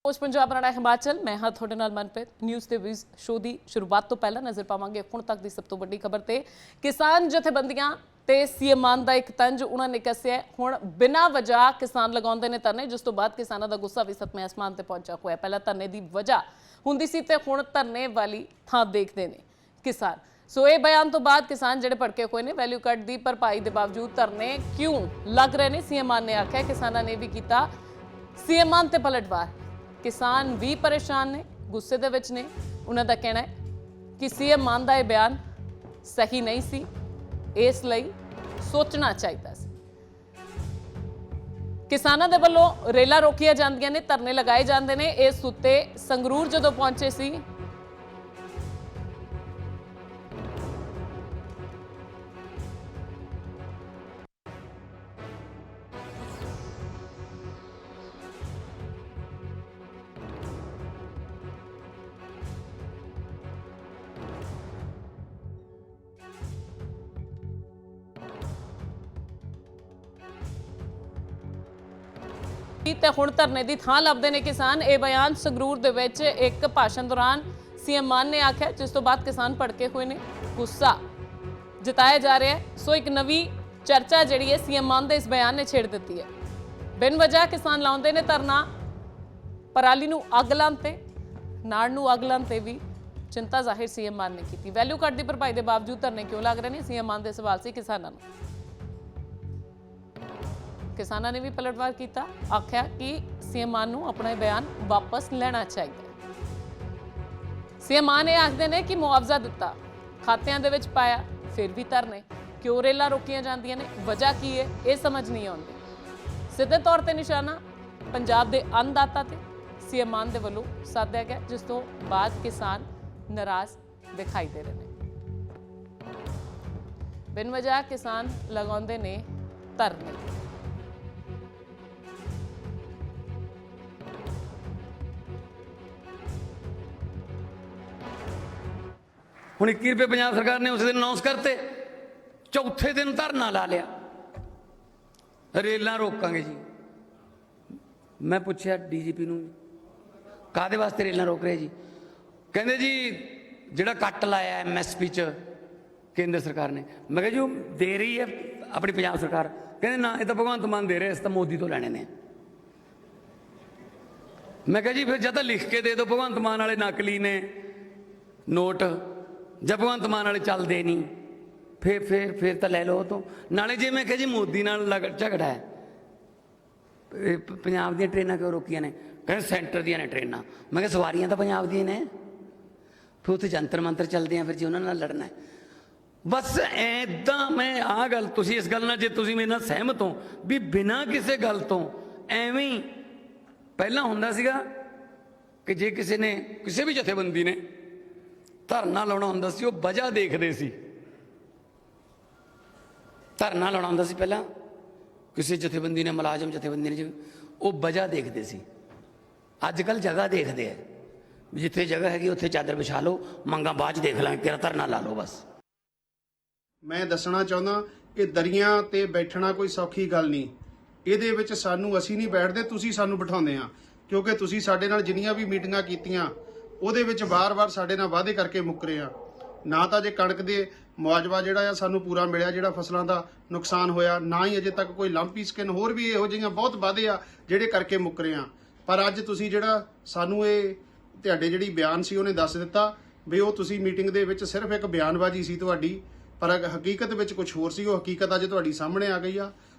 ਉਸ ਪੰਜਾਬ ਹਰਿਆਣਾ ਹਿਮਾਚਲ ਮੈਂ ਹਾਂ ਤੁਹਾਡੇ ਨਾਲ ਮਨਪ੍ਰੀਤ ਨਿਊਜ਼ ਦੇ ਵਿੱਚ ਸ਼ੋਅ ਦੀ ਸ਼ੁਰੂਆਤ ਤੋਂ ਪਹਿਲਾਂ ਨਜ਼ਰ ਪਾਵਾਂਗੇ ਹੁਣ ਤੱਕ ਦੀ ਸਭ ਤੋਂ ਵੱਡੀ ਖਬਰ ਤੇ ਕਿਸਾਨ ਜਥੇਬੰਦੀਆਂ ਤੇ ਸੀਐਮ ਮਾਨ ਦਾ ਇੱਕ ਤੰਜ ਉਹਨਾਂ ਨੇ ਕੱਸਿਆ ਹੁਣ ਬਿਨਾਂ ਵਜ੍ਹਾ ਕਿਸਾਨ ਲਗਾਉਂਦੇ ਨੇ ਧਰਨੇ ਜਿਸ ਤੋਂ ਬਾਅਦ ਕਿਸਾਨਾਂ ਦਾ ਗੁੱਸਾ ਵੀ ਸੱਤਵੇਂ ਅਸਮਾਨ ਤੇ ਪਹੁੰਚਿਆ ਹੋਇਆ ਪਹਿਲਾਂ ਧਰਨੇ ਦੀ ਵਜ੍ਹਾ ਹੁੰਦੀ ਸੀ ਤੇ ਹੁਣ ਧਰਨੇ ਵਾਲੀ ਥਾਂ ਦੇਖਦੇ ਨੇ ਕਿਸਾਨ ਸੋ ਇਹ ਬਿਆਨ ਤੋਂ ਬਾਅਦ ਕਿਸਾਨ ਜਿਹੜੇ ਭੜਕੇ ਹੋਏ ਨੇ ਵੈਲਿਊ ਕੱਟ ਦੀ ਭਰਪਾਈ ਦੇ ਬਾਵਜੂਦ ਧਰਨੇ ਕਿਉਂ ਲੱਗ ਰਹੇ ਨੇ ਸੀਐਮ ਮਾਨ ਨੇ ਆਖਿਆ ਕਿਸਾਨਾਂ ਨੇ ਵੀ ਕੀਤਾ ਸੀਐਮ ਮਾਨ ਤੇ ਪਲਟਵਾਰ किसान भी परेशान ने गुस्से दे विच ने उन्हां दा कहना है कि सीएम मान दा बयान सही नहीं सी इसलिए सोचना चाहिए सी किसानां दे वल्लों रेला रोकिया जांदियां ने धरने लगाए जांदे ने इस उत्ते संगरूर जदों पहुंचे सी ਤੇ ਹੁਣ ਧਰਨੇ ਦੀ ਥਾਂ ਲੱਭਦੇ ਨੇ ਕਿਸਾਨ ਇਹ ਬਿਆਨ ਸੰਗਰੂਰ ਦੇ ਵਿੱਚ ਇੱਕ ਭਾਸ਼ਣ ਦੌਰਾਨ ਸੀਐਮ ਮਾਨ ਨੇ ਆਖਿਆ ਜਿਸ ਤੋਂ ਬਾਅਦ ਕਿਸਾਨ ਭੜਕੇ ਹੋਏ ਨੇ ਗੁੱਸਾ ਜਤਾਇਆ ਜਾ ਰਿਹਾ ਹੈ ਸੋ ਇੱਕ ਨਵੀਂ ਚਰਚਾ ਜਿਹੜੀ ਹੈ ਸੀਐਮ ਮਾਨ ਦੇ ਇਸ ਬਿਆਨ ਨੇ ਛੇੜ ਦਿੱਤੀ ਹੈ ਬਿਨ ਵਜ੍ਹਾ ਕਿਸਾਨ ਲਾਉਂਦੇ ਨੇ ਧਰਨਾ ਪਰਾਲੀ ਨੂੰ ਅੱਗ ਲਾਉਣ ਤੇ ਨਾੜ ਨੂੰ ਅੱਗ ਲਾਉਣ ਤੇ ਵੀ ਚਿੰਤਾ ਜ਼ਾਹਿਰ ਸੀਐਮ ਮਾਨ ਨੇ ਕੀਤੀ ਵੈਲਿਊ ਕੱਟ ਦੀ ਭਰਪਾਈ ਦੇ ਬਾਵਜੂਦ ਧਰਨੇ ਕਿਉਂ ਲੱਗ ਰਹੇ ਨੇ ਸੀਐਮ ਮਾਨ ਦੇ ਸਵਾਲ ਸੀ ਕਿਸਾਨਾਂ ਨੂੰ किसानों ने भी पलटवार किया आख्या कि सीएम मान नूं अपना बयान वापस लेना चाहिए सीएम मान ये आखते हैं कि मुआवजा दिता खात्यां दे विच पाया फिर भी धरने क्यों रेला रोकियां जांदियां ने वजह की है ये समझ नहीं आउंदी सीधे तौर पर निशाना पंजाब के अन्नदाता ते सीएम मान दे वल्लों साधिया गया जिस तो बाद किसान नाराज दिखाई दे रहे हैं बिन वजह किसान लगाउंदे ने धरने ਹੁਣ 21 ਰੁਪਏ ਪੰਜਾਬ ਸਰਕਾਰ ਨੇ ਉਸ ਦਿਨ ਅਨਾਉਂਸ ਕਰਤੇ ਚੌਥੇ ਦਿਨ ਧਰਨਾ ਲਾ ਲਿਆ ਰੇਲਾਂ ਰੋਕਾਂਗੇ ਜੀ ਮੈਂ ਪੁੱਛਿਆ ਡੀਜੀਪੀ ਨੂੰ ਕਾਹਦੇ ਵਾਸਤੇ ਰੇਲਾਂ ਰੋਕ ਰਹੇ ਜੀ ਕਹਿੰਦੇ ਜੀ ਜਿਹੜਾ ਕੱਟ ਲਾਇਆ ਐਮਐਸਪੀ ਚ ਕੇਂਦਰ ਸਰਕਾਰ ਨੇ ਮੈਂ ਕਿਹਾ ਜੀ ਉਹ ਦੇ ਰਹੀ ਹੈ ਆਪਣੀ ਪੰਜਾਬ ਸਰਕਾਰ ਕਹਿੰਦੇ ਨਾ ਇਹ ਤਾਂ ਭਗਵੰਤ ਮਾਨ ਦੇ ਰਹੇ ਇਸ ਤਾਂ ਮੋਦੀ ਤੋਂ ਲੈਣੇ ਨੇ ਮੈਂ ਕਿਹਾ ਜੀ ਫਿਰ ਜਾਂ ਤਾਂ ਲਿਖ ਕੇ ਦੇ ਦਿਓ ਭਗਵੰਤ ਮਾਨ ਵਾਲੇ ਨਕਲੀ ਨੇ ਨੋਟ जब भगवंत मान वाले चलते नहीं फिर तो लै लो तो नाले जे मैं कहा जी मोदी नाल झगड़ा है पंजाब दी ट्रेनां क्यों रोकियां ने कहते सेंटर दी ने ट्रेनां मैं कहा सवारियां तो पंजाब दी ने फिर उत्थे जंतर मंतर चलते हैं फिर जी उन्होंने लड़ना है बस ऐदा मैं आ गल तुसीं इस गल नाल जे तुसीं मेरे नाल सहमत हो भी बिना किसी गल तो एवें ही पहलां हुंदा सीगा कि जे किसी ने किसी भी जथेबंदी ने ਧਰਨਾ ਲਾਉਣਾ ਹੁੰਦਾ ਸੀ ਉਹ ਵਜ੍ਹਾ ਦੇਖਦੇ ਸੀ ਧਰਨਾ ਲਾਉਣਾ ਹੁੰਦਾ ਸੀ ਪਹਿਲਾਂ ਕਿਸੇ ਜਥੇਬੰਦੀ ਨੇ ਮੁਲਾਜ਼ਮ ਜਥੇਬੰਦੀ ਨੇ ਉਹ ਵਜ੍ਹਾ ਦੇਖਦੇ ਸੀ ਅੱਜ ਕੱਲ੍ਹ ਜਗ੍ਹਾ ਦੇਖਦੇ ਆ ਜਿੱਥੇ ਜਗ੍ਹਾ ਹੈਗੀ ਉੱਥੇ ਚਾਦਰ ਵਿਛਾ ਲਓ ਮੰਗਾਂ ਬਾਅਦ 'ਚ ਦੇਖ ਲਾਂਗੇ ਕਿਹੜਾ ਧਰਨਾ ਲਾ ਲਓ ਬਸ ਮੈਂ ਦੱਸਣਾ ਚਾਹੁੰਦਾ ਕਿ ਦਰੀਆਂ ਤੇ ਬੈਠਣਾ ਕੋਈ ਸੌਖੀ ਗੱਲ ਨਹੀਂ ਇਹਦੇ ਵਿੱਚ ਸਾਨੂੰ ਅਸੀਂ ਨਹੀਂ ਬੈਠਦੇ ਤੁਸੀਂ ਸਾਨੂੰ ਬਿਠਾਉਂਦੇ ਆ ਕਿਉਂਕਿ ਤੁਸੀਂ ਸਾਡੇ ਨਾਲ ਜਿੰਨੀਆਂ ਵੀ ਮੀਟਿੰਗਾਂ ਕੀਤੀਆਂ ਉਹਦੇ ਵਿੱਚ ਵਾਰ-ਵਾਰ ਸਾਡੇ ਨਾਲ ਵਾਅਦੇ ਕਰਕੇ ਮੁੱਕਰੇ ਆ ਨਾ ਤਾਂ ਜੇ ਕਣਕ ਦੇ ਮੁਆਵਜ਼ਾ ਜਿਹੜਾ ਆ ਸਾਨੂੰ ਪੂਰਾ ਮਿਲਿਆ ਜਿਹੜਾ ਫਸਲਾਂ ਦਾ ਨੁਕਸਾਨ ਹੋਇਆ ਨਾ ਹੀ ਅਜੇ ਤੱਕ ਕੋਈ ਲੰਪੀ ਸਕਿਨ ਹੋਰ ਵੀ ਇਹੋ ਜਿਹੀਆਂ ਬਹੁਤ ਵਾਅਦੇ ਆ ਜਿਹੜੇ ਕਰਕੇ ਮੁੱਕਰੇ ਆ ਪਰ ਅੱਜ ਤੁਸੀਂ ਜਿਹੜਾ ਸਾਨੂੰ ਇਹ ਤੁਹਾਡੇ ਜਿਹੜੀ ਬਿਆਨ ਸੀ ਉਹਨੇ ਦੱਸ ਦਿੱਤਾ ਵੀ ਉਹ ਤੁਸੀਂ ਮੀਟਿੰਗ ਦੇ ਵਿੱਚ ਸਿਰਫ ਇੱਕ ਬਿਆਨਬਾਜ਼ੀ ਸੀ ਤੁਹਾਡੀ ਪਰ ਹਕੀਕਤ ਵਿੱਚ ਕੁਝ ਹੋਰ ਸੀ ਉਹ ਹਕੀਕਤ ਅੱਜ ਤੁਹਾਡੀ ਸਾਹਮਣੇ ਆ ਗਈ ਆ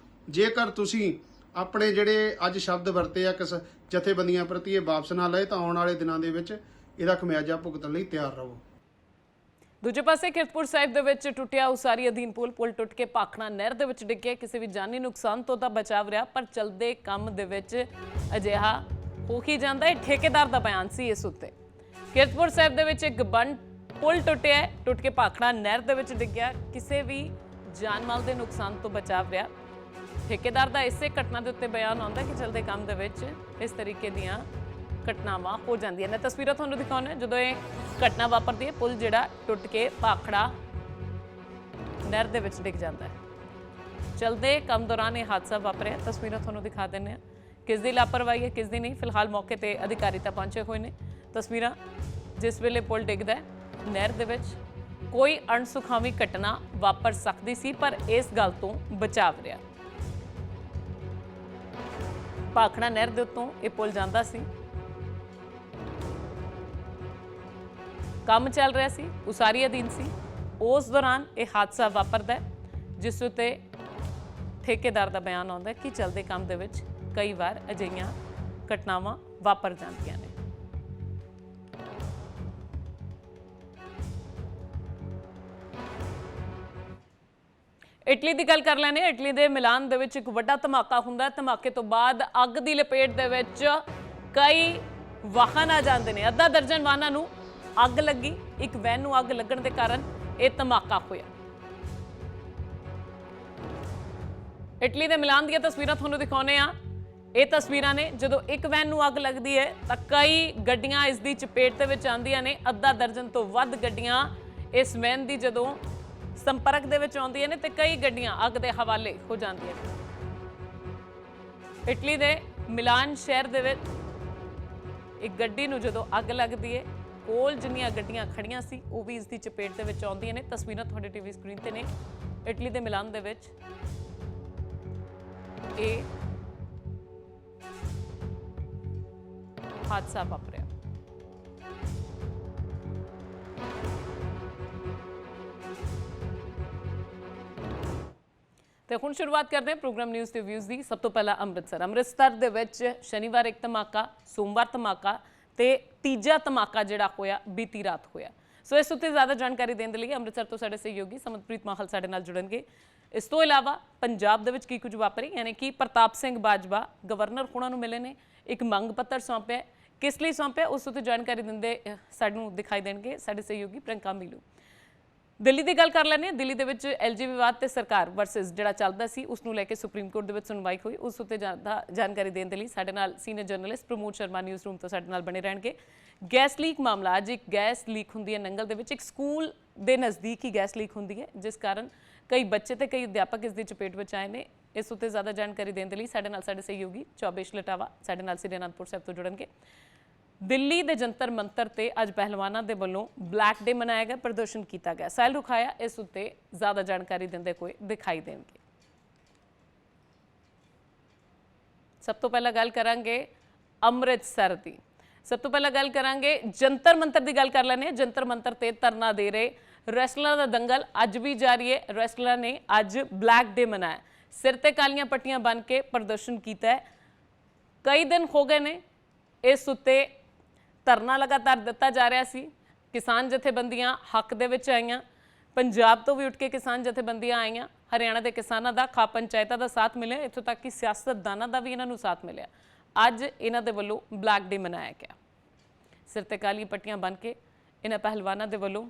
ਜੇਕਰ ਤੁਸੀਂ ਆਪਣੇ ਜਿਹੜੇ ਅੱਜ ਸ਼ਬਦ ਵਰਤੇ ਆ ਕਿਸ ਜਥੇਬੰਦੀਆਂ ਪ੍ਰਤੀ ਇਹ ਵਾਪਸ ਨਾ ਲਏ ਤਾਂ ਆਉਣ ਵਾਲੇ ਦਿਨਾਂ ਦੇ ਵਿੱਚ ਇਹਦਾ ਖਮਿਆਜਾ ਭੁਗਤਣ ਲਈ ਤਿਆਰ ਰਹੋ ਦੂਜੇ ਪਾਸੇ ਕਿਰਤਪੁਰ ਸਾਹਿਬ ਦੇ ਵਿੱਚ ਟੁੱਟਿਆ ਉਸਾਰੀ ਅਧੀਨ ਪੁਲ ਟੁੱਟ ਕੇ ਭਾਖੜਾ ਨਹਿਰ ਦੇ ਵਿੱਚ ਡਿੱਗਿਆ ਕਿਸੇ ਵੀ ਜਾਨੀ ਨੁਕਸਾਨ ਤੋਂ ਤਾਂ ਬਚਾਵ ਰਿਹਾ ਪਰ ਚਲਦੇ ਕੰਮ ਦੇ ਵਿੱਚ ਅਜਿਹਾ ਹੋ ਹੀ ਜਾਂਦਾ ਹੈ ਠੇਕੇਦਾਰ ਦਾ ਬਿਆਨ ਸੀ ਇਸ ਉੱਤੇ ਕਿਰਤਪੁਰ ਸਾਹਿਬ ਦੇ ਵਿੱਚ ਇੱਕ ਪੁਲ ਟੁੱਟਿਆ ਟੁੱਟ ਕੇ ਭਾਖੜਾ ਨਹਿਰ ਦੇ ਵਿੱਚ ਡਿੱਗਿਆ ਕਿਸੇ ਵੀ ਜਾਨ ਮਾਲ ਦੇ ਨੁਕਸਾਨ ਤੋਂ ਬਚਾਵ ਰਿਹਾ ਠੇਕੇਦਾਰ ਦਾ ਇਸੇ ਘਟਨਾ ਦੇ ਉੱਤੇ ਬਿਆਨ ਆਉਂਦਾ ਕਿ ਚਲਦੇ ਕੰਮ ਦੇ ਵਿੱਚ ਇਸ ਤਰੀਕੇ ਦੀਆਂ घटनावां हो जांदियां ने तस्वीरां तुहानूं दिखाउने जदों ये घटना वापरदी है पुल जिहड़ा टुट के भाखड़ा नहर दे विच डिग जांदा है चलते काम दौरान ये हादसा वापरिया तस्वीरां तुहानूं दिखा दिंदे हां किस दी लापरवाही है किस दी नहीं, फिलहाल मौके ते अधिकारी तां पहुंचे हुए ने। तस्वीरां जिस वेले पुल डिगदा है नहर दे विच कोई अणसुखावी घटना वापर सकदी सी, पर इस गल तो बचाव रहा। भाखड़ा नहर दे उत्तों ये पुल जांदा सी, काम चल रहा सी, उसारी अधीन सी। उस दौरान यह हादसा वापरदा है, जिस उत्ते ठेकेदार का बयान आउंदा है कि चलते काम दे विच कई बार अजिहियां घटनावां वापर जांदियां ने। इटली की गल कर लैने। इटली के मिलान दे विच एक वड्डा धमाका हुंदा। धमाके तो बाद अग की लपेट दे विच कई वाहन आ जाते हैं। अद्धा दर्जन वाहनों नूं अग लगी। एक वैन नूं अग लगण दे कारण यह धमाका होया। इटली के मिलान दी तस्वीरां तुहानूं दिखाउने आ। ये तस्वीरां ने जदों एक वैन नूं अग लगदी है तां कई गड्डियां इस दी चपेट दे विच आंदियां ने। अद्धा दर्जन तो वध गड्डियां इस वैन दी जदों संपर्क दे विच आउंदियां ने ते कई गड्डियां अग दे हवाले हो जांदियां ने। इटली दे मिलान शहर दे विच एक गड्डी नूं जदों अग लगदी है, कोल जिन्नियां गड्डियां खड़ियां सी वो भी इस दी चपेट दे विच आउंदियां ने। तस्वीरां तुहाडे टीवी स्क्रीन ते ने। इटली दे मिलान दे विच ਇਹ ਹਾਦਸਾ ਵਾਪਰਿਆ। ਤੇ ਹੁਣ ਸ਼ੁਰੂਆਤ ਕਰਦੇ ਹਾਂ ਪ੍ਰੋਗਰਾਮ ਨਿਊਜ਼ ਤੇ ਵਿਊਜ਼ ਦੀ। ਸਭ ਤੋਂ ਪਹਿਲਾਂ ਅੰਮ੍ਰਿਤਸਰ ਦੇ ਵਿੱਚ ਸ਼ਨੀਵਾਰ ਇੱਕ ਧਮਾਕਾ, ਸੋਮਵਾਰ ਧਮਾਕਾ ਤੇ ਤੀਜਾ ਧਮਾਕਾ ਜਿਹੜਾ ਹੋਇਆ ਬੀਤੀ ਰਾਤ ਹੋਇਆ। ਸੋ ਇਸ ਉੱਤੇ ਜ਼ਿਆਦਾ ਜਾਣਕਾਰੀ ਦੇਣ ਦੇ ਲਈ ਅੰਮ੍ਰਿਤਸਰ ਤੋਂ ਸਾਡੇ ਸਹਿਯੋਗੀ ਸਮਤਪ੍ਰੀਤ ਮਾਹਲ ਸਾਡੇ ਨਾਲ ਜੁੜਨਗੇ। ਇਸ ਤੋਂ ਇਲਾਵਾ ਪੰਜਾਬ ਦੇ ਵਿੱਚ ਕੀ ਕੁਝ ਵਾਪਰੀ, ਯਾਨੀ ਕਿ ਪ੍ਰਤਾਪ ਸਿੰਘ ਬਾਜਵਾ ਗਵਰਨਰ ਹੋਣਾ ਨੂੰ ਮਿਲੇ ਨੇ, ਇੱਕ ਮੰਗ ਪੱਤਰ ਸੌਂਪਿਆ, ਕਿਸ ਲਈ ਸੌਂਪਿਆ ਉਸ ਉੱਤੇ ਜਾਣਕਾਰੀ ਦਿੰਦੇ ਸਾਨੂੰ ਦਿਖਾਈ ਦੇਣਗੇ ਸਾਡੇ ਸਹਿਯੋਗੀ ਪ੍ਰਿੰਕਾ ਮੀਲੂ। ਦਿੱਲੀ ਦੀ ਗੱਲ ਕਰ ਲੈਂਦੇ ਹਾਂ। ਦਿੱਲੀ ਦੇ ਵਿੱਚ ਐਲਜੀ ਵਿਵਾਦ ਤੇ ਸਰਕਾਰ ਵਰਸਸ ਜਿਹੜਾ ਚੱਲਦਾ ਸੀ ਉਸ ਨੂੰ ਲੈ ਕੇ ਸੁਪਰੀਮ ਕੋਰਟ ਦੇ ਵਿੱਚ ਸੁਣਵਾਈ ਹੋਈ। ਉਸ ਉੱਤੇ ਜ਼ਿਆਦਾ ਜਾਣਕਾਰੀ ਦੇਣ ਦੇ ਲਈ ਸਾਡੇ ਨਾਲ senior journalist Pramod Sharma news room ਤੋਂ ਸਾਡੇ ਨਾਲ ਬਣੇ ਰਹਿਣਗੇ। ਗੈਸ ਲੀਕ ਮਾਮਲਾ, ਅੱਜ ਇੱਕ ਗੈਸ ਲੀਕ ਹੁੰਦੀ ਹੈ ਨੰਗਲ ਦੇ ਵਿੱਚ, ਇੱਕ ਸਕੂਲ ਦੇ ਨਜ਼ਦੀਕ ਹੀ ਗੈਸ ਲੀਕ ਹੁੰਦੀ ਹੈ, ਜਿਸ ਕਾਰਨ ਕਈ ਬੱਚੇ ਤੇ ਕਈ ਅਧਿਆਪਕ ਇਸ ਦੀ ਚਪੇਟ ਵਿੱਚ ਆਏ ਨੇ। ਇਸ ਉੱਤੇ ਜ਼ਿਆਦਾ ਜਾਣਕਾਰੀ ਦੇਣ ਦੇ ਲਈ ਸਾਡੇ ਨਾਲ ਸਾਡੇ ਸਹਿਯੋਗੀ ਚੌਬੇਸ਼ ਲਟਾਵਾ ਸਾਡੇ ਨਾਲ ਸ੍ਰੀ ਅਨੰਦਪੁਰ ਸਾਹਿਬ ਤੋਂ ਜੁੜਨਗੇ। ਦਿੱਲੀ ਦੇ ਜੰਤਰ ਮੰਤਰ ਤੇ ਅੱਜ ਪਹਿਲਵਾਨਾਂ ਦੇ ਵੱਲੋਂ ਬਲੈਕ ਡੇ ਮਨਾਇਆ ਗਿਆ, ਪ੍ਰਦਰਸ਼ਨ ਕੀਤਾ ਗਿਆ। ਸਾਹਿਲ ਰੁਖਾਇਆ ਇਸ ਉੱਤੇ ਜ਼ਿਆਦਾ ਜਾਣਕਾਰੀ ਦਿੰਦੇ ਹੋਏ ਦਿਖਾਈ ਦੇਣਗੇ। ਸਭ ਤੋਂ ਪਹਿਲਾਂ ਗੱਲ ਕਰਾਂਗੇ ਅੰਮ੍ਰਿਤਸਰ ਦੀ। ਸਭ ਤੋਂ ਪਹਿਲਾਂ ਗੱਲ ਕਰਾਂਗੇ ਜੰਤਰ ਮੰਤਰ ਦੀ ਗੱਲ ਕਰ ਲੈਂਦੇ ਹਾਂ। ਜੰਤਰ ਮੰਤਰ ਤੇ ਧਰਨਾ ਦੇ ਰਹੇ ਰੈਸਲਰਾਂ ਦਾ ਦੰਗਲ ਅੱਜ ਵੀ ਜਾਰੀ ਹੈ। ਰੈਸਲਰਾਂ ਨੇ ਅੱਜ ਬਲੈਕ ਡੇ ਮਨਾਇਆ, ਸਿਰ ਤੇ ਕਾਲੀਆਂ ਪੱਟੀਆਂ ਬੰਨ੍ਹ ਕੇ ਪ੍ਰਦਰਸ਼ਨ ਕੀਤਾ ਹੈ। ਕਈ ਦਿਨ ਹੋ ਗਏ ਨੇ ਇਸ ਉੱਤੇ ਧਰਨਾ ਲਗਾਤਾਰ ਦਿੱਤਾ ਜਾ ਰਿਹਾ ਸੀ। ਕਿਸਾਨ ਜਥੇਬੰਦੀਆਂ ਹੱਕ ਦੇ ਵਿੱਚ ਆਈਆਂ, ਪੰਜਾਬ ਤੋਂ ਵੀ ਉੱਠ ਕੇ ਕਿਸਾਨ ਜਥੇਬੰਦੀਆਂ ਆਈਆਂ, ਹਰਿਆਣਾ ਦੇ ਕਿਸਾਨਾਂ ਦਾ, ਖਾਪ ਪੰਚਾਇਤਾਂ ਦਾ ਸਾਥ ਮਿਲਿਆ, ਇੱਥੋਂ ਤੱਕ ਕਿ ਸਿਆਸਤਦਾਨਾਂ ਦਾ ਵੀ ਇਹਨਾਂ ਨੂੰ ਸਾਥ ਮਿਲਿਆ। ਅੱਜ ਇਹਨਾਂ ਦੇ ਵੱਲੋਂ ਬਲੈਕ ਡੇ ਮਨਾਇਆ ਗਿਆ। ਸਿਰ ਤੇ ਕਾਲੀਆਂ ਪੱਟੀਆਂ ਬੰਨ੍ਹ ਕੇ ਇਹਨਾਂ ਪਹਿਲਵਾਨਾਂ ਦੇ ਵੱਲੋਂ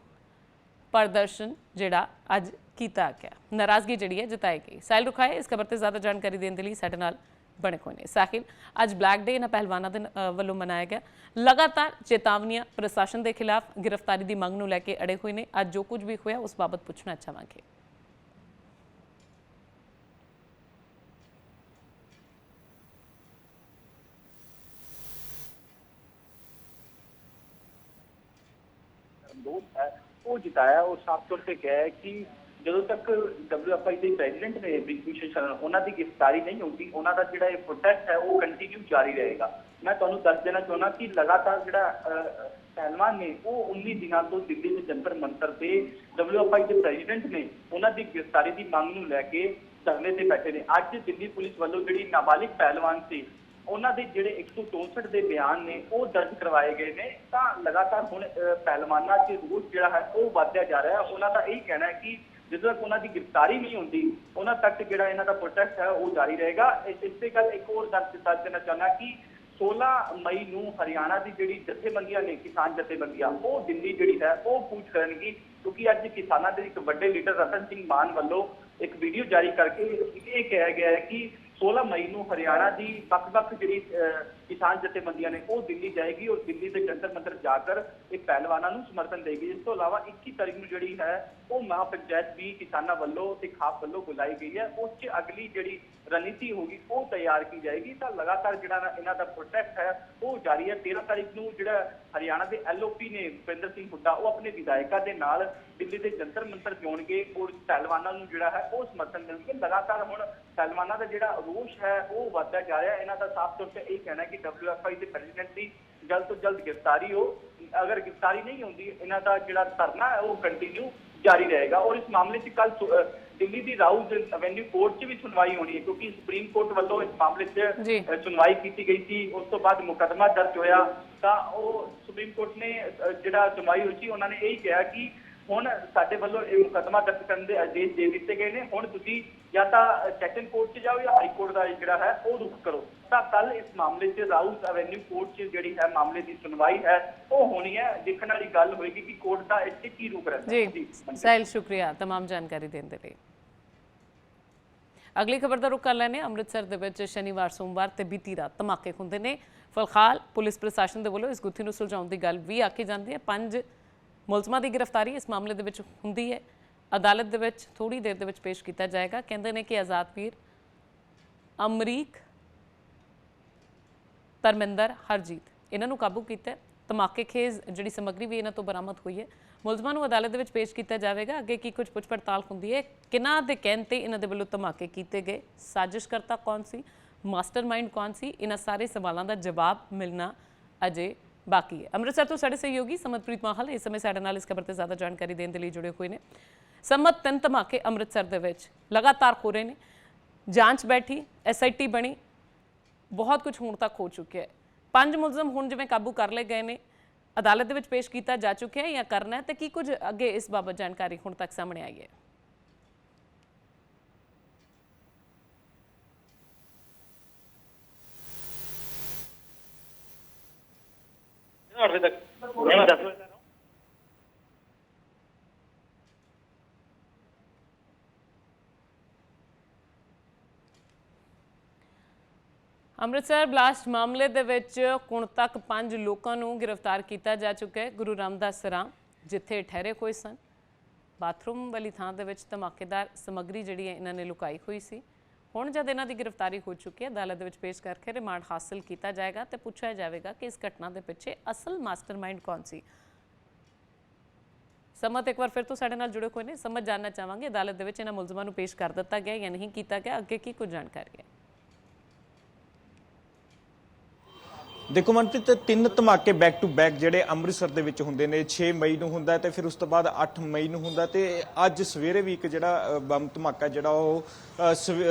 ਪ੍ਰਦਰਸ਼ਨ ਜਿਹੜਾ ਅੱਜ ਕੀਤਾ ਗਿਆ, ਨਾਰਾਜ਼ਗੀ ਜਿਹੜੀ ਹੈ ਜਤਾਈ ਗਈ। ਸਾਹਿਲ ਰੁਖਾਇਆ ਇਸ ਖਬਰ ਤੇ ਜ਼ਿਆਦਾ ਜਾਣਕਾਰੀ ਦੇਣ ਦੇ ਲਈ ਸਾਡੇ ਨਾਲ ਬਣੇ ਹੋਏ ਨੇ। ਸਾਹਿਲ, ਅੱਜ ਬਲੈਕ ਡੇ ਇਹਨਾਂ ਪਹਿਲਵਾਨਾਂ ਦੇ ਵੱਲੋਂ ਮਨਾਇਆ ਗਿਆ। ਲਗਾਤਾਰ ਚੇਤਾਵਨੀਆਂ ਪ੍ਰਸ਼ਾਸਨ ਦੇ ਖਿਲਾਫ ਗ੍ਰਿਫਤਾਰੀ ਦੀ ਮੰਗ ਨੂੰ ਲੈ ਕੇ ਅੜੇ ਹੋਏ ਨੇ। ਅੱਜ ਜੋ ਕੁਝ ਵੀ ਹੋਇਆ ਉਸ ਬਾਬਤ ਪੁੱਛਣਾ ਚਾਹਾਂਗੇ। वो जिताया और साफ तौर पर कहा है कि ਜਦੋਂ ਤੱਕ WFI ਦੇ ਪ੍ਰੈਜ਼ੀਡੈਂਟ ਨੇ ਬ੍ਰਿਜਭੂਸ਼ਣ ਸ਼ਰਨ ਉਹਨਾਂ ਦੀ ਗ੍ਰਿਫਤਾਰੀ ਨਹੀਂ ਹੁੰਦੀ, ਉਹਨਾਂ ਦਾ ਜਿਹੜਾ ਇਹ ਪ੍ਰੋਟੈਸਟ ਹੈ ਉਹ ਕੰਟੀਨਿਊ ਜਾਰੀ ਰਹੇਗਾ। ਮੈਂ ਤੁਹਾਨੂੰ ਦੱਸ ਦੇਣਾ ਚਾਹੁੰਦਾ ਕਿ ਲਗਾਤਾਰ ਜਿਹੜਾ ਪਹਿਲਵਾਨ ਨੇ ਉਹ 19 ਦਿਨਾਂ ਤੋਂ ਦਿੱਲੀ ਦੇ ਜੰਤਰ ਮੰਤਰ ਤੇ WFI ਦੇ ਪ੍ਰੈਜ਼ੀਡੈਂਟ ਨੇ ਉਹਨਾਂ ਦੀ ਗ੍ਰਿਫਤਾਰੀ ਦੀ ਮੰਗ ਨੂੰ ਲੈ ਕੇ ਧਰਨੇ ਤੇ ਬੈਠੇ ਨੇ। ਅੱਜ ਦਿੱਲੀ ਪੁਲਿਸ ਵੱਲੋਂ ਜਿਹੜੀ ਨਾਬਾਲਿਗ ਪਹਿਲਵਾਨ ਸੀ ਉਹਨਾਂ ਦੇ ਜਿਹੜੇ 164 ਦੇ ਬਿਆਨ ਨੇ ਉਹ ਦਰਜ ਕਰਵਾਏ ਗਏ ਨੇ। ਤਾਂ ਲਗਾਤਾਰ ਹੁਣ ਪਹਿਲਵਾਨਾਂ 'ਚ ਰੋਸ ਜਿਹੜਾ ਹੈ ਉਹ ਵਧਿਆ ਜਾ ਰਿਹਾ ਹੈ। ਉਹਨਾਂ ਦਾ ਇਹ ਕਹਿਣਾ ਹੈ ਕਿ ਜਦੋਂ ਤੱਕ ਉਹਨਾਂ ਦੀ ਗ੍ਰਿਫਤਾਰੀ ਨਹੀਂ ਹੁੰਦੀ ਉਹਨਾਂ ਤੱਕ ਜਿਹੜਾ ਇਹਨਾਂ ਦਾ ਪ੍ਰੋਟੈਸਟ ਹੈ ਉਹ ਜਾਰੀ ਰਹੇਗਾ। ਇਸੇ ਗੱਲ ਇੱਕ ਹੋਰ ਦੱਸ ਦੇਣਾ ਚਾਹੁੰਦਾ ਕਿ 16 ਮਈ ਨੂੰ ਹਰਿਆਣਾ ਦੀ ਜਿਹੜੀ ਜਥੇਬੰਦੀਆਂ ਨੇ, ਕਿਸਾਨ ਜਥੇਬੰਦੀਆਂ, ਉਹ ਦਿੱਲੀ ਜਿਹੜੀ ਹੈ ਉਹ ਕੂਚ ਕਰਨਗੀ, ਕਿਉਂਕਿ ਅੱਜ ਕਿਸਾਨਾਂ ਦੇ ਇੱਕ ਵੱਡੇ ਲੀਡਰ ਰਤਨ ਸਿੰਘ ਮਾਨ ਵੱਲੋਂ ਇੱਕ ਵੀਡੀਓ ਜਾਰੀ ਕਰਕੇ ਇਹ ਕਿਹਾ ਗਿਆ ਹੈ ਕਿ 16 ਮਈ ਨੂੰ ਹਰਿਆਣਾ ਦੀ ਵੱਖ-ਵੱਖ ਜਿਹੜੀ ਕਿਸਾਨ ਜਥੇਬੰਦੀਆਂ ਨੇ ਉਹ ਦਿੱਲੀ ਜਾਏਗੀ ਔਰ ਦਿੱਲੀ ਦੇ ਜੰਤਰ ਮੰਤਰ ਜਾ ਕਰ ਇਹ ਪਹਿਲਵਾਨਾਂ ਨੂੰ ਸਮਰਥਨ ਦੇਗੀ। ਇਸ ਤੋਂ ਇਲਾਵਾ 21 ਤਾਰੀਖ ਨੂੰ ਜਿਹੜੀ ਹੈ ਉਹ ਮਹਾਪੰਚਾਇਤ ਵੀ ਕਿਸਾਨਾਂ ਵੱਲੋਂ ਤੇ ਖਾਪ ਵੱਲੋਂ ਬੁਲਾਈ ਗਈ ਹੈ। ਉਸ 'ਚ ਅਗਲੀ ਜਿਹੜੀ ਰਣਨੀਤੀ ਹੋਗੀ ਉਹ ਤਿਆਰ ਕੀ ਜਾਏਗੀ। ਤਾਂ ਲਗਾਤਾਰ ਜਿਹੜਾ ਇਹਨਾਂ ਦਾ ਪ੍ਰੋਟੈਸਟ ਹੈ ਉਹ ਜਾਰੀ ਹੈ। 13 ਤਾਰੀਖ ਨੂੰ ਜਿਹੜਾ ਹਰਿਆਣਾ ਦੇ LOP ਨੇ ਭੁਪਿੰਦਰ ਸਿੰਘ ਹੁੱਡਾ ਉਹ ਆਪਣੇ ਵਿਧਾਇਕਾਂ ਦੇ ਨਾਲ ਦਿੱਲੀ ਦੇ ਜੰਤਰ ਮੰਤਰ ਜਾਣਗੇ ਔਰ ਪਹਿਲਵਾਨਾਂ ਨੂੰ ਜਿਹੜਾ ਹੈ ਉਹ ਸਮਰਥਨ ਮਿਲਣਗੇ। ਲਗਾਤਾਰ ਹੁਣ ਪਹਿਲਵਾਨਾਂ ਦਾ ਜਿਹੜਾ ਰੋਸ਼ ਹੈ ਉਹ ਵੱਧਦਾ ਜਾ ਰਿਹਾ। ਇਹਨਾਂ ਦਾ ਸਾਫ਼ ਤੌਰ ਤੇ ਇਹ ਕਹਿਣਾ ਹੈ ਕਿ WFI ਦੇ ਪ੍ਰੈਜ਼ੀਡੈਂਟ ਦੀ ਜਲਦ ਤੋਂ ਜਲਦ ਗ੍ਰਿਫਤਾਰੀ ਹੋ। ਅਗਰ ਗ੍ਰਿਫਤਾਰੀ ਨਹੀਂ ਹੁੰਦੀ ਇਹਨਾਂ ਦਾ ਜਿਹੜਾ ਧਰਨਾ ਹੈ ਉਹ ਕੰਟੀਨਿਊ ਜਾਰੀ ਰਹੇਗਾ। ਔਰ ਇਸ ਮਾਮਲੇ 'ਚ ਕੱਲ ਦਿੱਲੀ ਦੀ ਰਾਉਜ਼ ਐਵੇਨਿਊ ਕੋਰਟ 'ਚ ਵੀ ਸੁਣਵਾਈ ਹੋਣੀ ਹੈ ਕਿਉਂਕਿ ਸੁਪਰੀਮ ਕੋਰਟ ਵੱਲੋਂ ਇਸ ਮਾਮਲੇ 'ਚ ਸੁਣਵਾਈ ਕੀਤੀ ਗਈ ਸੀ। ਉਸ ਤੋਂ ਬਾਅਦ ਮੁਕੱਦਮਾ ਦਰਜ ਹੋਇਆ ਤਾਂ ਉਹ ਸੁਪਰੀਮ ਕੋਰਟ ਨੇ ਜਿਹੜਾ ਸੁਣਵਾਈ ਹੋਈ ਸੀ ਉਹਨਾਂ ਨੇ ਇਹੀ ਕਿਹਾ ਕਿ ਹੁਣ ਸਾਡੇ ਵੱਲੋਂ ਇਹ ਮੁਕੱਦਮਾ ਦਰਜ ਕਰਨ ਦੇ ਆਦੇਸ਼ ਦੇ ਦਿੱਤੇ ਗਏ ਨੇ। ਹੁਣ ਤੁਸੀਂ ਜਾਂ ਤਾਂ ਸੈਸ਼ਨ ਕੋਰਟ 'ਚ ਜਾਓ ਜਾਂ ਹਾਈ ਕੋਰਟ ਦਾ ਜਿਹੜਾ ਹੈ ਉਹ ਰੁਖ ਕਰੋ। ਤਾਂ ਕੱਲ ਇਸ ਮਾਮਲੇ 'ਚ ਰਾਉਜ਼ ਐਵੇਨਿਊ ਕੋਰਟ 'ਚ ਜਿਹੜੀ ਹੈ ਮਾਮਲੇ ਦੀ ਸੁਣਵਾਈ ਹੈ ਉਹ ਹੋਣੀ ਹੈ। ਦੇਖਣ ਵਾਲੀ ਗੱਲ ਹੋਏਗੀ ਕਿ ਕੋਰਟ ਦਾ ਇੱਥੇ ਕੀ ਰੁਖ ਰਹਿੰਦਾ ਹੈ। ਜੀ ਸਾਹਿਲ, ਸ਼ੁਕਰੀਆ तमाम ਜਾਣਕਾਰੀ ਦੇਣ ਦੇ ਲਈ। ਅਗਲੀ ਖਬਰ ਦਾ ਰੁਖ ਕਰ ਲੈਣੇ। ਅੰਮ੍ਰਿਤਸਰ ਦੇ ਵਿੱਚ ਸ਼ਨੀਵਾਰ ਸੋਮਵਾਰ ਤੇ ਬੀਤੀ ਰਾਤ ਧਮਾਕੇ ਹੁੰਦੇ ਨੇ। ਫਿਲਹਾਲ ਪੁਲਿਸ ਪ੍ਰਸ਼ਾਸਨ ਦੇ ਵੱਲੋਂ ਇਸ ਗੁੱਥੀ ਨੂੰ ਸੁਲਝਾਉਣ ਦੀ ਗੱਲ ਵੀ ਆਖੀ ਜਾਂਦੀ ਹੈ। 5 ਮੁਲਜ਼ਮਾਂ ਦੀ ਗ੍ਰਿਫਤਾਰੀ ਇਸ ਮਾਮਲੇ ਦੇ ਵਿੱਚ ਹੁੰਦੀ ਹੈ। ਅਦਾਲਤ ਦੇ ਵਿੱਚ ਥੋੜੀ ਦੇਰ ਦੇ ਵਿੱਚ ਪੇਸ਼ ਕੀਤਾ ਜਾਏਗਾ। ਕਹਿੰਦੇ ਨੇ ਕਿ ਆਜ਼ਾਦ ਵੀਰ, ਅਮਰੀਕ, ਧਰਮਿੰਦਰ, ਹਰਜੀਤ ਇਹਨਾਂ ਨੂੰ ਕਾਬੂ ਕੀਤਾ। ਧਮਾਕੇ ਖੇਜ਼ ਜਿਹੜੀ ਸਮੱਗਰੀ ਵੀ ਇਹਨਾਂ ਤੋਂ ਬਰਾਮਦ ਹੋਈ ਹੈ। ਮੁਲਜ਼ਮਾਂ ਨੂੰ ਅਦਾਲਤ ਦੇ ਵਿੱਚ ਪੇਸ਼ ਕੀਤਾ ਜਾਵੇਗਾ। ਅੱਗੇ ਕੀ ਕੁਝ ਪੁੱਛ ਪੜਤਾਲ ਹੁੰਦੀ ਹੈ, ਕਿਹਨਾਂ ਦੇ ਕਹਿਣ ਤੇ ਇਹਨਾਂ ਦੇ ਵੱਲੋਂ ਧਮਾਕੇ ਕੀਤੇ ਗਏ, ਸਾਜ਼ਿਸ਼ਕਰਤਾ ਕੌਣ ਸੀ, ਮਾਸਟਰਮਾਈਂਡ ਕੌਣ ਸੀ, ਇਹਨਾਂ ਸਾਰੇ ਸਵਾਲਾਂ ਦਾ ਜਵਾਬ ਮਿਲਣਾ ਅਜੇ ਬਾਕੀ ਹੈ। ਅੰਮ੍ਰਿਤਸਰ ਤੋਂ ਸਾਡੇ ਸਹਿਯੋਗੀ ਸਮਤਪ੍ਰੀਤ ਮਾਹਲ ਇਸ ਸਮੇਂ ਸਾਡੇ ਨਾਲ ਇਸ ਖਬਰ ਤੇ ਜ਼ਿਆਦਾ ਜਾਣਕਾਰੀ ਦੇਣ ਦੇ ਲਈ ਜੁੜੇ ਹੋਏ ਨੇ। ਸਮਤ 3 ਧਮਾਕੇ ਅੰਮ੍ਰਿਤਸਰ ਦੇ ਵਿੱਚ ਲਗਾਤਾਰ ਹੋ ਰਹੇ ਨੇ। ਜਾਂਚ ਬੈਠੀ, SIT ਬਣੀ, ਬਹੁਤ ਕੁਝ ਹੁਣ ਤੱਕ ਹੋ ਚੁੱਕਿਆ ਹੈ। 5 ਮੁਲਜ਼ਮ ਹੁਣ ਜਿਵੇਂ ਕਾਬੂ ਕਰ ਲਏ ਗਏ ਨੇ, ਅਦਾਲਤ ਦੇ ਵਿੱਚ ਪੇਸ਼ ਕੀਤਾ ਜਾ ਚੁੱਕਿਆ ਹੈ ਜਾਂ ਕਰਨਾ ਹੈ, ਤੇ ਕੀ ਕੁਝ ਅੱਗੇ ਇਸ ਬਾਬਤ ਜਾਣਕਾਰੀ ਹੁਣ ਤੱਕ ਸਾਹਮਣੇ ਆਈ ਹੈ? ਅੰਮ੍ਰਿਤਸਰ ਬਲਾਸਟ ਮਾਮਲੇ ਦੇ ਵਿੱਚ ਹੁਣ ਤੱਕ 5 ਲੋਕਾਂ ਨੂੰ ਗ੍ਰਿਫਤਾਰ ਕੀਤਾ ਜਾ ਚੁੱਕਾ ਹੈ। ਗੁਰੂ ਰਾਮਦਾਸ ਸਰਾਂ ਜਿੱਥੇ ਠਹਿਰੇ ਹੋਏ ਸਨ, ਬਾਥਰੂਮ ਵਾਲੀ ਥਾਂ ਦੇ ਵਿੱਚ ਧਮਾਕੇਦਾਰ ਸਮੱਗਰੀ ਜਿਹੜੀ ਹੈ ਇਹਨਾਂ ਨੇ ਲੁਕਾਈ ਹੋਈ ਸੀ। ਹੁਣ ਜਦ ਇਹਨਾਂ ਦੀ ਗ੍ਰਿਫਤਾਰੀ ਹੋ ਚੁੱਕੀ ਹੈ, ਅਦਾਲਤ ਦੇ ਵਿੱਚ ਪੇਸ਼ ਕਰਕੇ ਰਿਮਾਂਡ ਹਾਸਲ ਕੀਤਾ ਜਾਏਗਾ ਤੇ ਪੁੱਛਿਆ ਜਾਵੇਗਾ ਕਿ ਇਸ ਘਟਨਾ ਦੇ ਪਿੱਛੇ ਅਸਲ ਮਾਸਟਰਮਾਈਂਡ ਕੌਣ ਸੀ। ਸਮਤ ਇੱਕ ਵਾਰ ਫਿਰ ਤੋਂ ਸਾਡੇ ਨਾਲ ਜੁੜੇ ਹੋਏ ਨੇ। ਸਮਝ ਜਾਣਨਾ ਚਾਹਾਂਗੇ ਅਦਾਲਤ ਦੇ ਵਿੱਚ ਇਹਨਾਂ ਮੁਲਜ਼ਮਾਂ ਨੂੰ ਪੇਸ਼ ਕਰ ਦਿੱਤਾ ਗਿਆ ਜਾਂ ਨਹੀਂ ਕੀਤਾ ਗਿਆ, ਅੱਗੇ ਕੀ ਕੁਝ ਜਾਣਕਾਰੀ ਹੈ? ਦੇਖੋ ਮਨਪ੍ਰੀਤ, 3 ਧਮਾਕੇ ਬੈਕ ਟੂ ਬੈਕ ਜਿਹੜੇ ਅੰਮ੍ਰਿਤਸਰ ਦੇ ਵਿੱਚ ਹੁੰਦੇ ਨੇ। 6 ਮਈ ਨੂੰ ਹੁੰਦਾ ਤੇ ਫਿਰ ਉਸ ਤੋਂ ਬਾਅਦ 8 ਮਈ ਨੂੰ ਹੁੰਦਾ ਤੇ ਅੱਜ ਸਵੇਰੇ ਵੀ ਇੱਕ ਜਿਹੜਾ ਬੰਬ ਧਮਾਕਾ ਜਿਹੜਾ ਉਹ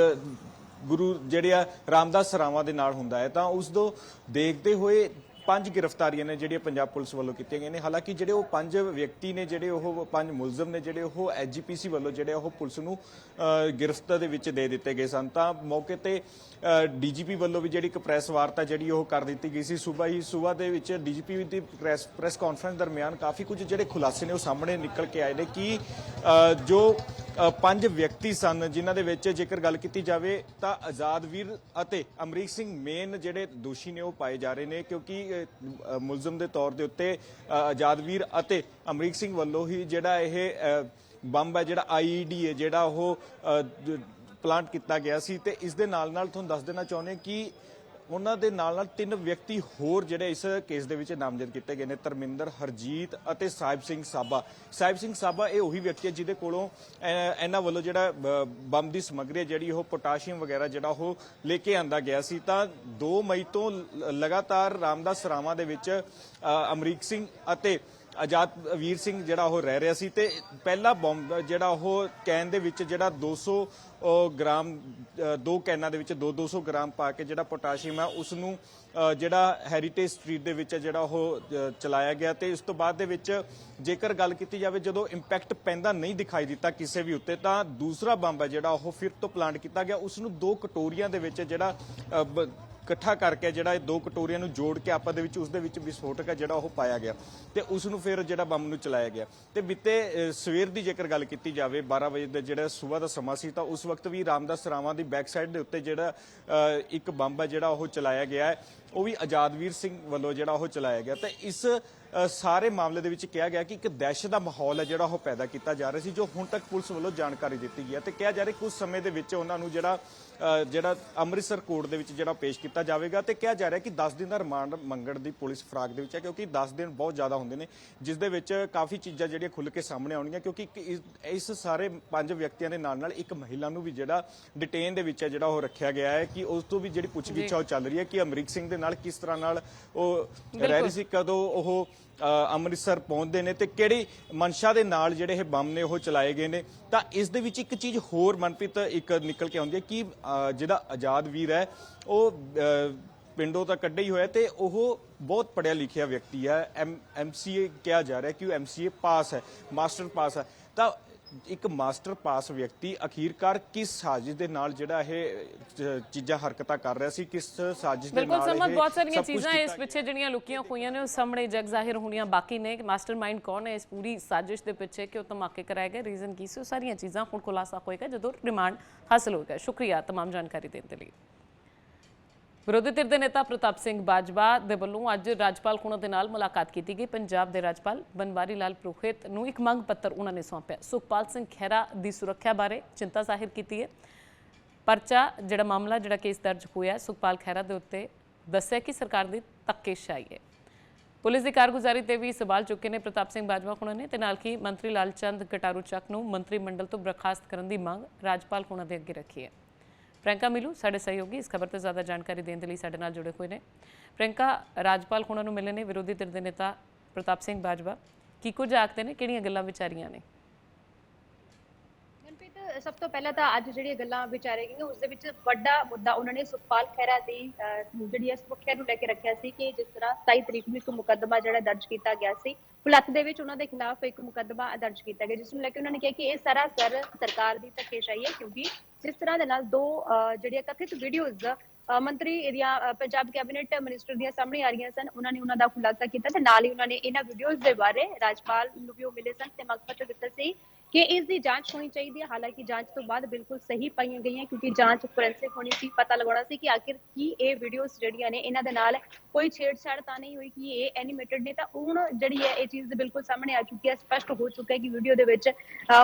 ਗੁਰੂ ਜਿਹੜੇ ਆ ਰਾਮਦਾਸ ਸਰਾਵਾਂ ਦੇ ਨਾਲ ਹੁੰਦਾ ਹੈ। ਤਾਂ ਉਸ ਤੋਂ ਦੇਖਦੇ ਹੋਏ 5 ਗ੍ਰਿਫਤਾਰੀਆਂ ਨੇ ਜਿਹੜੀਆਂ ਪੰਜਾਬ ਪੁਲਿਸ ਵੱਲੋਂ ਕੀਤੀਆਂ ਗਈਆਂ ਨੇ। ਹਾਲਾਂਕਿ ਜਿਹੜੇ ਉਹ 5 ਵਿਅਕਤੀ ਨੇ, ਜਿਹੜੇ ਉਹ 5 ਮੁਲਜ਼ਮ ਨੇ, ਜਿਹੜੇ ਉਹ SGPC ਵੱਲੋਂ ਜਿਹੜੇ ਉਹ ਪੁਲਿਸ ਨੂੰ ਗ੍ਰਿਫਤ ਦੇ ਵਿੱਚ ਦੇ ਦਿੱਤੇ ਗਏ ਸਨ। ਤਾਂ ਮੌਕੇ ਤੇ DGP ਵੱਲੋਂ ਵੀ ਜਿਹੜੀ ਇੱਕ ਪ੍ਰੈਸ ਵਾਰਤਾ ਜਿਹੜੀ ਉਹ ਕਰ ਦਿੱਤੀ ਗਈ ਸੀ। ਸੂਬਾ ਦੇ ਵਿੱਚ DGP ਦੀ ਪ੍ਰੈਸ ਕਾਨਫਰੰਸ ਦਰਮਿਆਨ ਕਾਫੀ ਕੁਝ ਜਿਹੜੇ ਖੁਲਾਸੇ ਨੇ ਉਹ ਸਾਹਮਣੇ ਨਿਕਲ ਕੇ ਆਏ ਨੇ ਕਿ ਜੋ 5 ਵਿਅਕਤੀ ਸਨ ਜਿਨ੍ਹਾਂ ਦੇ ਵਿੱਚ ਜੇਕਰ ਗੱਲ ਕੀਤੀ ਜਾਵੇ ਤਾਂ ਆਜ਼ਾਦ ਵੀਰ ਅਤੇ ਅਮਰੀਕ ਸਿੰਘ ਮੇਨ ਜਿਹੜੇ ਦੋਸ਼ੀ ਨੇ ਉਹ ਪਾਏ ਜਾ ਰਹੇ ਨੇ, ਕਿਉਂਕਿ ਮੁਲਜ਼ਮ ਦੇ ਤੌਰ ਦੇ ਉੱਤੇ ਆਜ਼ਾਦ ਵੀਰ ਅਤੇ ਅਮਰੀਕ ਸਿੰਘ ਵੱਲੋਂ ਹੀ ਜਿਹੜਾ ਇਹ ਬੰਬ ਹੈ, ਜਿਹੜਾ IED ਹੈ, ਜਿਹੜਾ ਉਹ ਪਲਾਂਟ ਕੀਤਾ ਗਿਆ ਸੀ। ਤੇ ਇਸ ਦੇ ਨਾਲ ਨਾਲ ਤੁਹਾਨੂੰ ਦੱਸ ਦੇਣਾ ਚਾਹੁੰਦੇ ਕਿ ਉਹਨਾਂ ਦੇ ਨਾਲ ਨਾਲ 3 ਵਿਅਕਤੀ ਹੋਰ ਜਿਹੜੇ ਇਸ ਕੇਸ ਦੇ ਵਿੱਚ ਨਾਮਜ਼ਦ ਕੀਤੇ ਗਏ ਨੇ। ਧਰਮਿੰਦਰ, ਹਰਜੀਤ ਅਤੇ ਸਾਹਿਬ ਸਿੰਘ ਸਾਬਾ। ਸਾਹਿਬ ਸਿੰਘ ਸਾਬਾ ਇਹ ਉਹੀ ਵਿਅਕਤੀ ਹੈ ਜਿਹਦੇ ਕੋਲੋਂ ਇਹਨਾਂ ਵੱਲੋਂ ਜਿਹੜਾ ਬੰਬ ਦੀ ਸਮੱਗਰੀ ਹੈ, ਜਿਹੜੀ ਉਹ ਪੋਟਾਸ਼ੀਅਮ ਵਗੈਰਾ ਜਿਹੜਾ ਉਹ ਲੈ ਕੇ ਆਂਦਾ ਗਿਆ ਸੀ। ਤਾਂ 2 ਮਈ ਤੋਂ ਲਗਾਤਾਰ ਰਾਮਦਾਸ ਸਰਾਵਾਂ ਦੇ ਵਿੱਚ ਅਮਰੀਕ ਸਿੰਘ ਅਤੇ ਆਜ਼ਾਦ ਵੀਰ ਸਿੰਘ ਜਿਹੜਾ ਉਹ ਰਹਿ ਰਿਹਾ ਸੀ। ਤੇ ਪਹਿਲਾ ਬੰਬ ਜਿਹੜਾ ਉਹ ਕੈਨ ਦੇ ਵਿੱਚ ਜਿਹੜਾ 200 ਗ੍ਰਾਮ 2 ਕੈਨਾਂ ਦੇ ਵਿੱਚ 200 ਗ੍ਰਾਮ ਪਾ ਕੇ ਜਿਹੜਾ ਪੋਟਾਸ਼ੀਅਮ ਹੈ ਉਸ ਨੂੰ ਜਿਹੜਾ ਹੈਰੀਟੇਜ ਸਟਰੀਟ ਦੇ ਵਿੱਚ ਜਿਹੜਾ ਉਹ ਚਲਾਇਆ ਗਿਆ। ਤੇ ਇਸ ਤੋਂ ਬਾਅਦ ਦੇ ਵਿੱਚ ਜੇਕਰ ਗੱਲ ਕੀਤੀ ਜਾਵੇ, ਜਦੋਂ ਇੰਪੈਕਟ ਪੈਂਦਾ ਨਹੀਂ ਦਿਖਾਈ ਦਿੱਤਾ ਕਿਸੇ ਵੀ ਉੱਤੇ, ਤਾਂ ਦੂਸਰਾ ਬੰਬ ਹੈ ਜਿਹੜਾ ਉਹ ਫਿਰ ਤੋਂ ਪਲਾਂਟ ਕੀਤਾ ਗਿਆ। ਉਸ ਨੂੰ 2 ਕਟੋਰੀਆਂ ਦੇ ਵਿੱਚ ਜਿਹੜਾ ਇਕੱਠਾ ਕਰਕੇ ਜਿਹੜਾ 2 ਕਟੋਰੀਆਂ ਨੂੰ ਜੋੜ ਕੇ ਆਪਸ ਦੇ ਵਿੱਚ ਉਸ ਦੇ ਵਿੱਚ ਵਿਸਫੋਟਕ ਹੈ ਜਿਹੜਾ ਉਹ ਪਾਇਆ ਗਿਆ ਤੇ ਉਸ ਨੂੰ ਫਿਰ ਜਿਹੜਾ ਬੰਬ ਨੂੰ ਚਲਾਇਆ ਗਿਆ। ਤੇ ਬੀਤੇ ਸਵੇਰ ਦੀ ਜੇਕਰ ਗੱਲ ਕੀਤੀ ਜਾਵੇ 12 ਵਜੇ ਦਾ ਜਿਹੜਾ ਸਵੇਰ ਦਾ ਸਮਾਂ ਸੀ, ਤਾਂ ਉਸ ਵਕਤ ਵੀ ਰਾਮਦਾਸ ਸਰਾਵਾਂ ਦੀ ਬੈਕ ਸਾਈਡ ਦੇ ਉੱਤੇ ਜਿਹੜਾ ਇੱਕ ਬੰਬ ਹੈ ਜਿਹੜਾ ਉਹ ਚਲਾਇਆ ਗਿਆ ਹੈ। ਉਹ ਵੀ ਆਜ਼ਾਦਵੀਰ ਸਿੰਘ ਵੱਲੋਂ ਜਿਹੜਾ ਉਹ ਚਲਾਇਆ ਗਿਆ। ਤੇ ਇਸ ਸਾਰੇ ਮਾਮਲੇ ਦੇ ਵਿੱਚ ਕਿਹਾ ਗਿਆ ਕਿ ਇੱਕ ਦਹਿਸ਼ਤ ਦਾ ਮਾਹੌਲ ਹੈ ਜਿਹੜਾ ਉਹ ਪੈਦਾ ਕੀਤਾ ਜਾ ਰਿਹਾ ਸੀ, ਜੋ ਹੁਣ ਤੱਕ ਪੁਲਿਸ ਵੱਲੋਂ ਜਾਣਕਾਰੀ ਦਿੱਤੀ ਗਈ ਹੈ। ਤੇ ਕਿਹਾ ਜਾ ਰਿਹਾ ਕੁਝ ਸਮੇਂ ਦੇ ਵਿੱਚ ਉਹਨਾਂ ਨੂੰ ਜਿਹੜਾ ਅੰਮ੍ਰਿਤਸਰ ਕੋਰਟ ਦੇ ਵਿੱਚ ਜਿਹੜਾ ਪੇਸ਼ ਕੀਤਾ ਜਾਵੇਗਾ। ਤੇ ਕਿਹਾ ਜਾ ਰਿਹਾ ਕਿ 10 ਦਿਨ ਦਾ ਰਿਮਾਂਡ ਮੰਗਣ ਦੀ ਪੁਲਿਸ ਫਰਾਗ ਦੇ ਵਿੱਚ ਹੈ, ਕਿਉਂਕਿ 10 ਦਿਨ ਬਹੁਤ ਜ਼ਿਆਦਾ ਹੁੰਦੇ ਨੇ, ਜਿਸ ਦੇ ਵਿੱਚ ਕਾਫੀ ਚੀਜ਼ਾਂ ਜਿਹੜੀਆਂ ਖੁੱਲ੍ਹ ਕੇ ਸਾਹਮਣੇ ਆਉਣਗੀਆਂ। ਕਿਉਂਕਿ ਇਸ ਸਾਰੇ 5 ਵਿਅਕਤੀਆਂ ਦੇ ਨਾਲ ਇੱਕ ਮਹਿਲਾ ਨੂੰ ਵੀ ਜਿਹੜਾ ਡਿਟੇਨ ਦੇ ਵਿੱਚ ਹੈ ਜਿਹੜਾ ਉਹ ਰੱਖਿਆ ਗਿਆ ਹੈ, ਕਿ ਉਸ ਤੋਂ ਵੀ ਜਿਹੜੀ ਪੁੱਛਗਿੱਛ ਉਹ ਚੱਲ ਰਹੀ ਹੈ ਕਿ ਅਮਰੀਕ ਸਿੰਘ ਦੇ ਨਾਲ ਕਿਸ ਤਰ੍ਹਾਂ ਨਾਲ ਉਹ ਰਹਿ ਰਹੀ ਸੀ, ਕਦੋਂ ਉਹ ਅੰਮ੍ਰਿਤਸਰ ਪਹੁੰਚਦੇ ਨੇ ਤੇ ਕਿਹੜੀ ਮਨਸ਼ਾ ਦੇ ਨਾਲ ਜਿਹੜੇ ਇਹ ਬੰਬ ਨੇ ਉਹ ਚਲਾਏ ਗਏ ਨੇ। ਤਾਂ ਇਸ ਦੇ ਵਿੱਚ ਇੱਕ ਚੀਜ਼ ਹੋਰ ਮਨਪ੍ਰੀਤ ਇੱਕ ਨਿਕਲ ਕੇ ਆਉਂਦੀ ਹੈ ਕਿ ਜਿਹੜਾ ਆਜ਼ਾਦ ਵੀਰ ਹੈ ਉਹ ਪਿੰਡੋਂ ਤਾਂ ਕੱਢਿਆ ਹੀ ਹੋਇਆ ਤੇ ਉਹ ਬਹੁਤ ਪੜ੍ਹਿਆ ਲਿਖਿਆ ਵਿਅਕਤੀ ਹੈ। MCA ਕਿਹਾ ਜਾ ਰਿਹਾ ਕਿ ਉਹ MCA ਪਾਸ ਹੈ, ਮਾਸਟਰ ਪਾਸ ਹੈ। ਤਾਂ ਇੱਕ ਮਾਸਟਰ ਪਾਸ ਵਿਅਕਤੀ ਅਖੀਰਕਾਰ ਕਿਸ ਸਾਜ਼ਿਸ਼ ਦੇ ਨਾਲ ਜਿਹੜਾ ਇਹ ਚੀਜ਼ਾਂ ਹਰਕਤਾਂ ਕਰ ਰਿਹਾ ਸੀ, ਕਿਸ ਸਾਜ਼ਿਸ਼ ਦੇ ਨਾਲ ਬਿਲਕੁਲ ਬਹੁਤ ਸਾਰੀਆਂ ਚੀਜ਼ਾਂ ਇਸ ਪਿੱਛੇ ਜਿਹੜੀਆਂ ਲੁਕੀਆਂ ਹੋਈਆਂ ਨੇ ਉਹ ਸਾਹਮਣੇ ਜਗ ਜ਼ਾਹਿਰ ਹੋਣੀਆਂ ਬਾਕੀ ਨੇ ਕਿ ਮਾਸਟਰਮਾਈਂਡ ਕੌਣ ਹੈ ਇਸ ਪੂਰੀ ਸਾਜ਼ਿਸ਼ ਦੇ ਪਿੱਛੇ, ਕਿ ਉਹ ਧਮਾਕੇ ਕਰਾਏ ਗਏ, ਰੀਜ਼ਨ ਕੀ ਸੀ, ਉਹ ਸਾਰੀਆਂ ਚੀਜ਼ਾਂ ਹੁਣ ਖੁਲਾਸਾ ਹੋਏਗਾ ਜਦੋਂ ਰਿਮਾਂਡ ਹਾਸਲ ਹੋਏਗਾ। ਸ਼ੁਕਰੀਆ ਤਮਾਮ ਜਾਣਕਾਰੀ ਦੇਣ ਦੇ ਲਈ। ਵਿਰੋਧੀ ਧਿਰ ਦੇ ਨੇਤਾ ਪ੍ਰਤਾਪ ਸਿੰਘ ਬਾਜਵਾ ਦੇ ਵੱਲੋਂ ਅੱਜ ਰਾਜਪਾਲ ਖੁਣਾ ਦੇ ਨਾਲ ਮੁਲਾਕਾਤ ਕੀਤੀ ਗਈ। ਪੰਜਾਬ ਦੇ ਰਾਜਪਾਲ ਬਨਵਾਰੀ ਲਾਲ ਪੁਰੋਹਿਤ ਨੂੰ ਇੱਕ ਮੰਗ ਪੱਤਰ ਉਹਨਾਂ ਨੇ ਸੌਂਪਿਆ। ਸੁਖਪਾਲ ਸਿੰਘ ਖਹਿਰਾ ਦੀ ਸੁਰੱਖਿਆ ਬਾਰੇ ਚਿੰਤਾ ਜ਼ਾਹਿਰ ਕੀਤੀ ਹੈ। ਪਰਚਾ ਜਿਹੜਾ ਮਾਮਲਾ ਜਿਹੜਾ ਕੇਸ ਦਰਜ ਹੋਇਆ ਸੁਖਪਾਲ ਖਹਿਰਾ ਦੇ ਉੱਤੇ ਦੱਸਿਆ ਕਿ ਸਰਕਾਰ ਦੀ ਧੱਕੇਸ਼ਾਹੀ ਹੈ। ਪੁਲਿਸ ਦੀ ਕਾਰਗੁਜ਼ਾਰੀ ਤੇ ਵੀ ਸਵਾਲ ਚੁੱਕੇ ਨੇ ਪ੍ਰਤਾਪ ਸਿੰਘ ਬਾਜਵਾ ਖੁਣਾ ਨੇ ਤੇ ਨਾਲ ਹੀ ਮੰਤਰੀ ਲਾਲਚੰਦ ਕਟਾਰੂ ਚੱਕ ਨੂੰ ਮੰਤਰੀ ਮੰਡਲ ਤੋਂ ਬਰਖਾਸਤ ਕਰਨ ਦੀ ਮੰਗ ਰਾਜਪਾਲ ਖੁਣਾ ਦੇ ਅੱਗੇ ਰੱਖੀ ਹੈ। ਪ੍ਰਿयंका ਮਿਲੂ ਸਾਡੇ ਸਹਿਯੋਗੀ ਇਸ ਖਬਰ ਤੇ ਜ਼ਿਆਦਾ ਜਾਣਕਾਰੀ ਦੇਣ ਦੇ ਲਈ ਸਾਡੇ ਨਾਲ ਜੁੜੇ ਹੋਏ ਨੇ। ਪ੍ਰਿयंका, ਰਾਜਪਾਲ ਖੁਣਾ ਨੂੰ ਮਿਲੇ ਨੇ ਵਿਰੋਧੀ ਧਿਰ ਦੇ ਨੇਤਾ ਪ੍ਰਤਾਪ ਸਿੰਘ ਬਾਜਵਾ, ਕੀ ਕੁਝ ਆਖਦੇ ਨੇ, ਕਿਹੜੀਆਂ ਗੱਲਾਂ ਵਿਚਾਰੀਆਂ ਨੇ? ਸਭ ਤੋਂ ਪਹਿਲਾਂ ਤਾਂ ਅੱਜ ਜਿਹੜੀਆਂ ਗੱਲਾਂ ਵਿਚਾਰੇ ਗਈਆਂ ਉਸ ਦੇ ਵਿੱਚ ਵੱਡਾ ਮੁੱਦਾ ਉਹਨਾਂ ਨੇ ਸੁਖਪਾਲ ਖਹਿਰਾ ਦੀ ਜਿਹੜੀ ਸੁਰੱਖਿਆ ਨੂੰ ਲੈ ਕੇ ਰੱਖਿਆ ਸੀ ਕਿ ਜਿਸ ਤਰ੍ਹਾਂ 27 ਤਰੀਕ ਨੂੰ ਇੱਕ ਮੁਕੱਦਮਾ ਜਿਹੜਾ ਦਰਜ ਕੀਤਾ ਗਿਆ ਸੀ ਭੁਲੱਥ ਦੇ ਵਿੱਚ ਉਹਨਾਂ ਦੇ ਖਿਲਾਫ ਇੱਕ ਮੁਕੱਦਮਾ ਦਰਜ ਕੀਤਾ ਗਿਆ, ਜਿਸ ਨੂੰ ਲੈ ਕੇ ਉਹਨਾਂ ਨੇ ਕਿਹਾ ਕਿ ਇਹ ਸਰਾਸਰ ਸਰਕਾਰ ਦੀ ਧੱਕੇਸ਼ਾਹੀ ਹੈ, ਕਿਉਂਕਿ ਜਿਸ ਤਰ੍ਹਾਂ ਦੇ ਨਾਲ ਦੋ ਜਿਹੜੀਆਂ ਕਥਿਤ ਵੀਡੀਓਜ਼ ਮੰਤਰੀ ਦੀਆਂ ਪੰਜਾਬ ਕੈਬਨਿਟ ਮਿਨਿਸਟਰ ਦੀਆਂ ਸਾਹਮਣੇ ਆ ਰਹੀਆਂ ਸਨ, ਉਹਨਾਂ ਨੇ ਉਹਨਾਂ ਦਾ ਖੁਲਾਸਾ ਕੀਤਾ ਤੇ ਨਾਲ ਹੀ ਉਹਨਾਂ ਨੇ ਇਹਨਾਂ ਵੀਡੀਓਜ਼ ਦੇ ਬਾਰੇ ਰਾਜਪਾਲ ਨੂੰ ਵੀ ਉਹ ਮਿਲੇ ਸਨ ਤੇ ਮੰਗ ਪੱਤਰ ਦਿੱਤਾ ਸੀ ਕਿ ਇਸ ਦੀ ਜਾਂਚ ਹੋਣੀ ਚਾਹੀਦੀ ਹੈ। ਹਾਲਾਂਕਿ ਜਾਂਚ ਤੋਂ ਬਾਅਦ ਬਿਲਕੁਲ ਸਹੀ ਪਾਈਆਂ ਗਈਆਂ ਕਿਉਂਕਿ ਜਾਂਚ ਫੋਰੈਂਸਿਕ ਹੋਣੀ ਸੀ, ਪਤਾ ਲਗਾਉਣਾ ਸੀ ਕਿ ਆਖਿਰ ਕੀ ਇਹ ਵੀਡੀਓਜ਼ ਜਿਹੜੀਆਂ ਨੇ ਇਹਨਾਂ ਦੇ ਨਾਲ ਕੋਈ ਛੇੜਛਾੜ ਤਾਂ ਨਹੀਂ ਹੋਈ ਕਿ ਇਹ ਐਨੀਮੇਟਡ ਨੇ। ਤਾਂ ਹੁਣ ਜਿਹੜੀ ਹੈ ਇਹ ਚੀਜ਼ ਬਿਲਕੁਲ ਸਾਹਮਣੇ ਆ ਚੁੱਕੀ ਹੈ, ਸਪਸ਼ਟ ਹੋ ਚੁੱਕਾ ਹੈ ਕਿ ਵੀਡੀਓ ਦੇ ਵਿੱਚ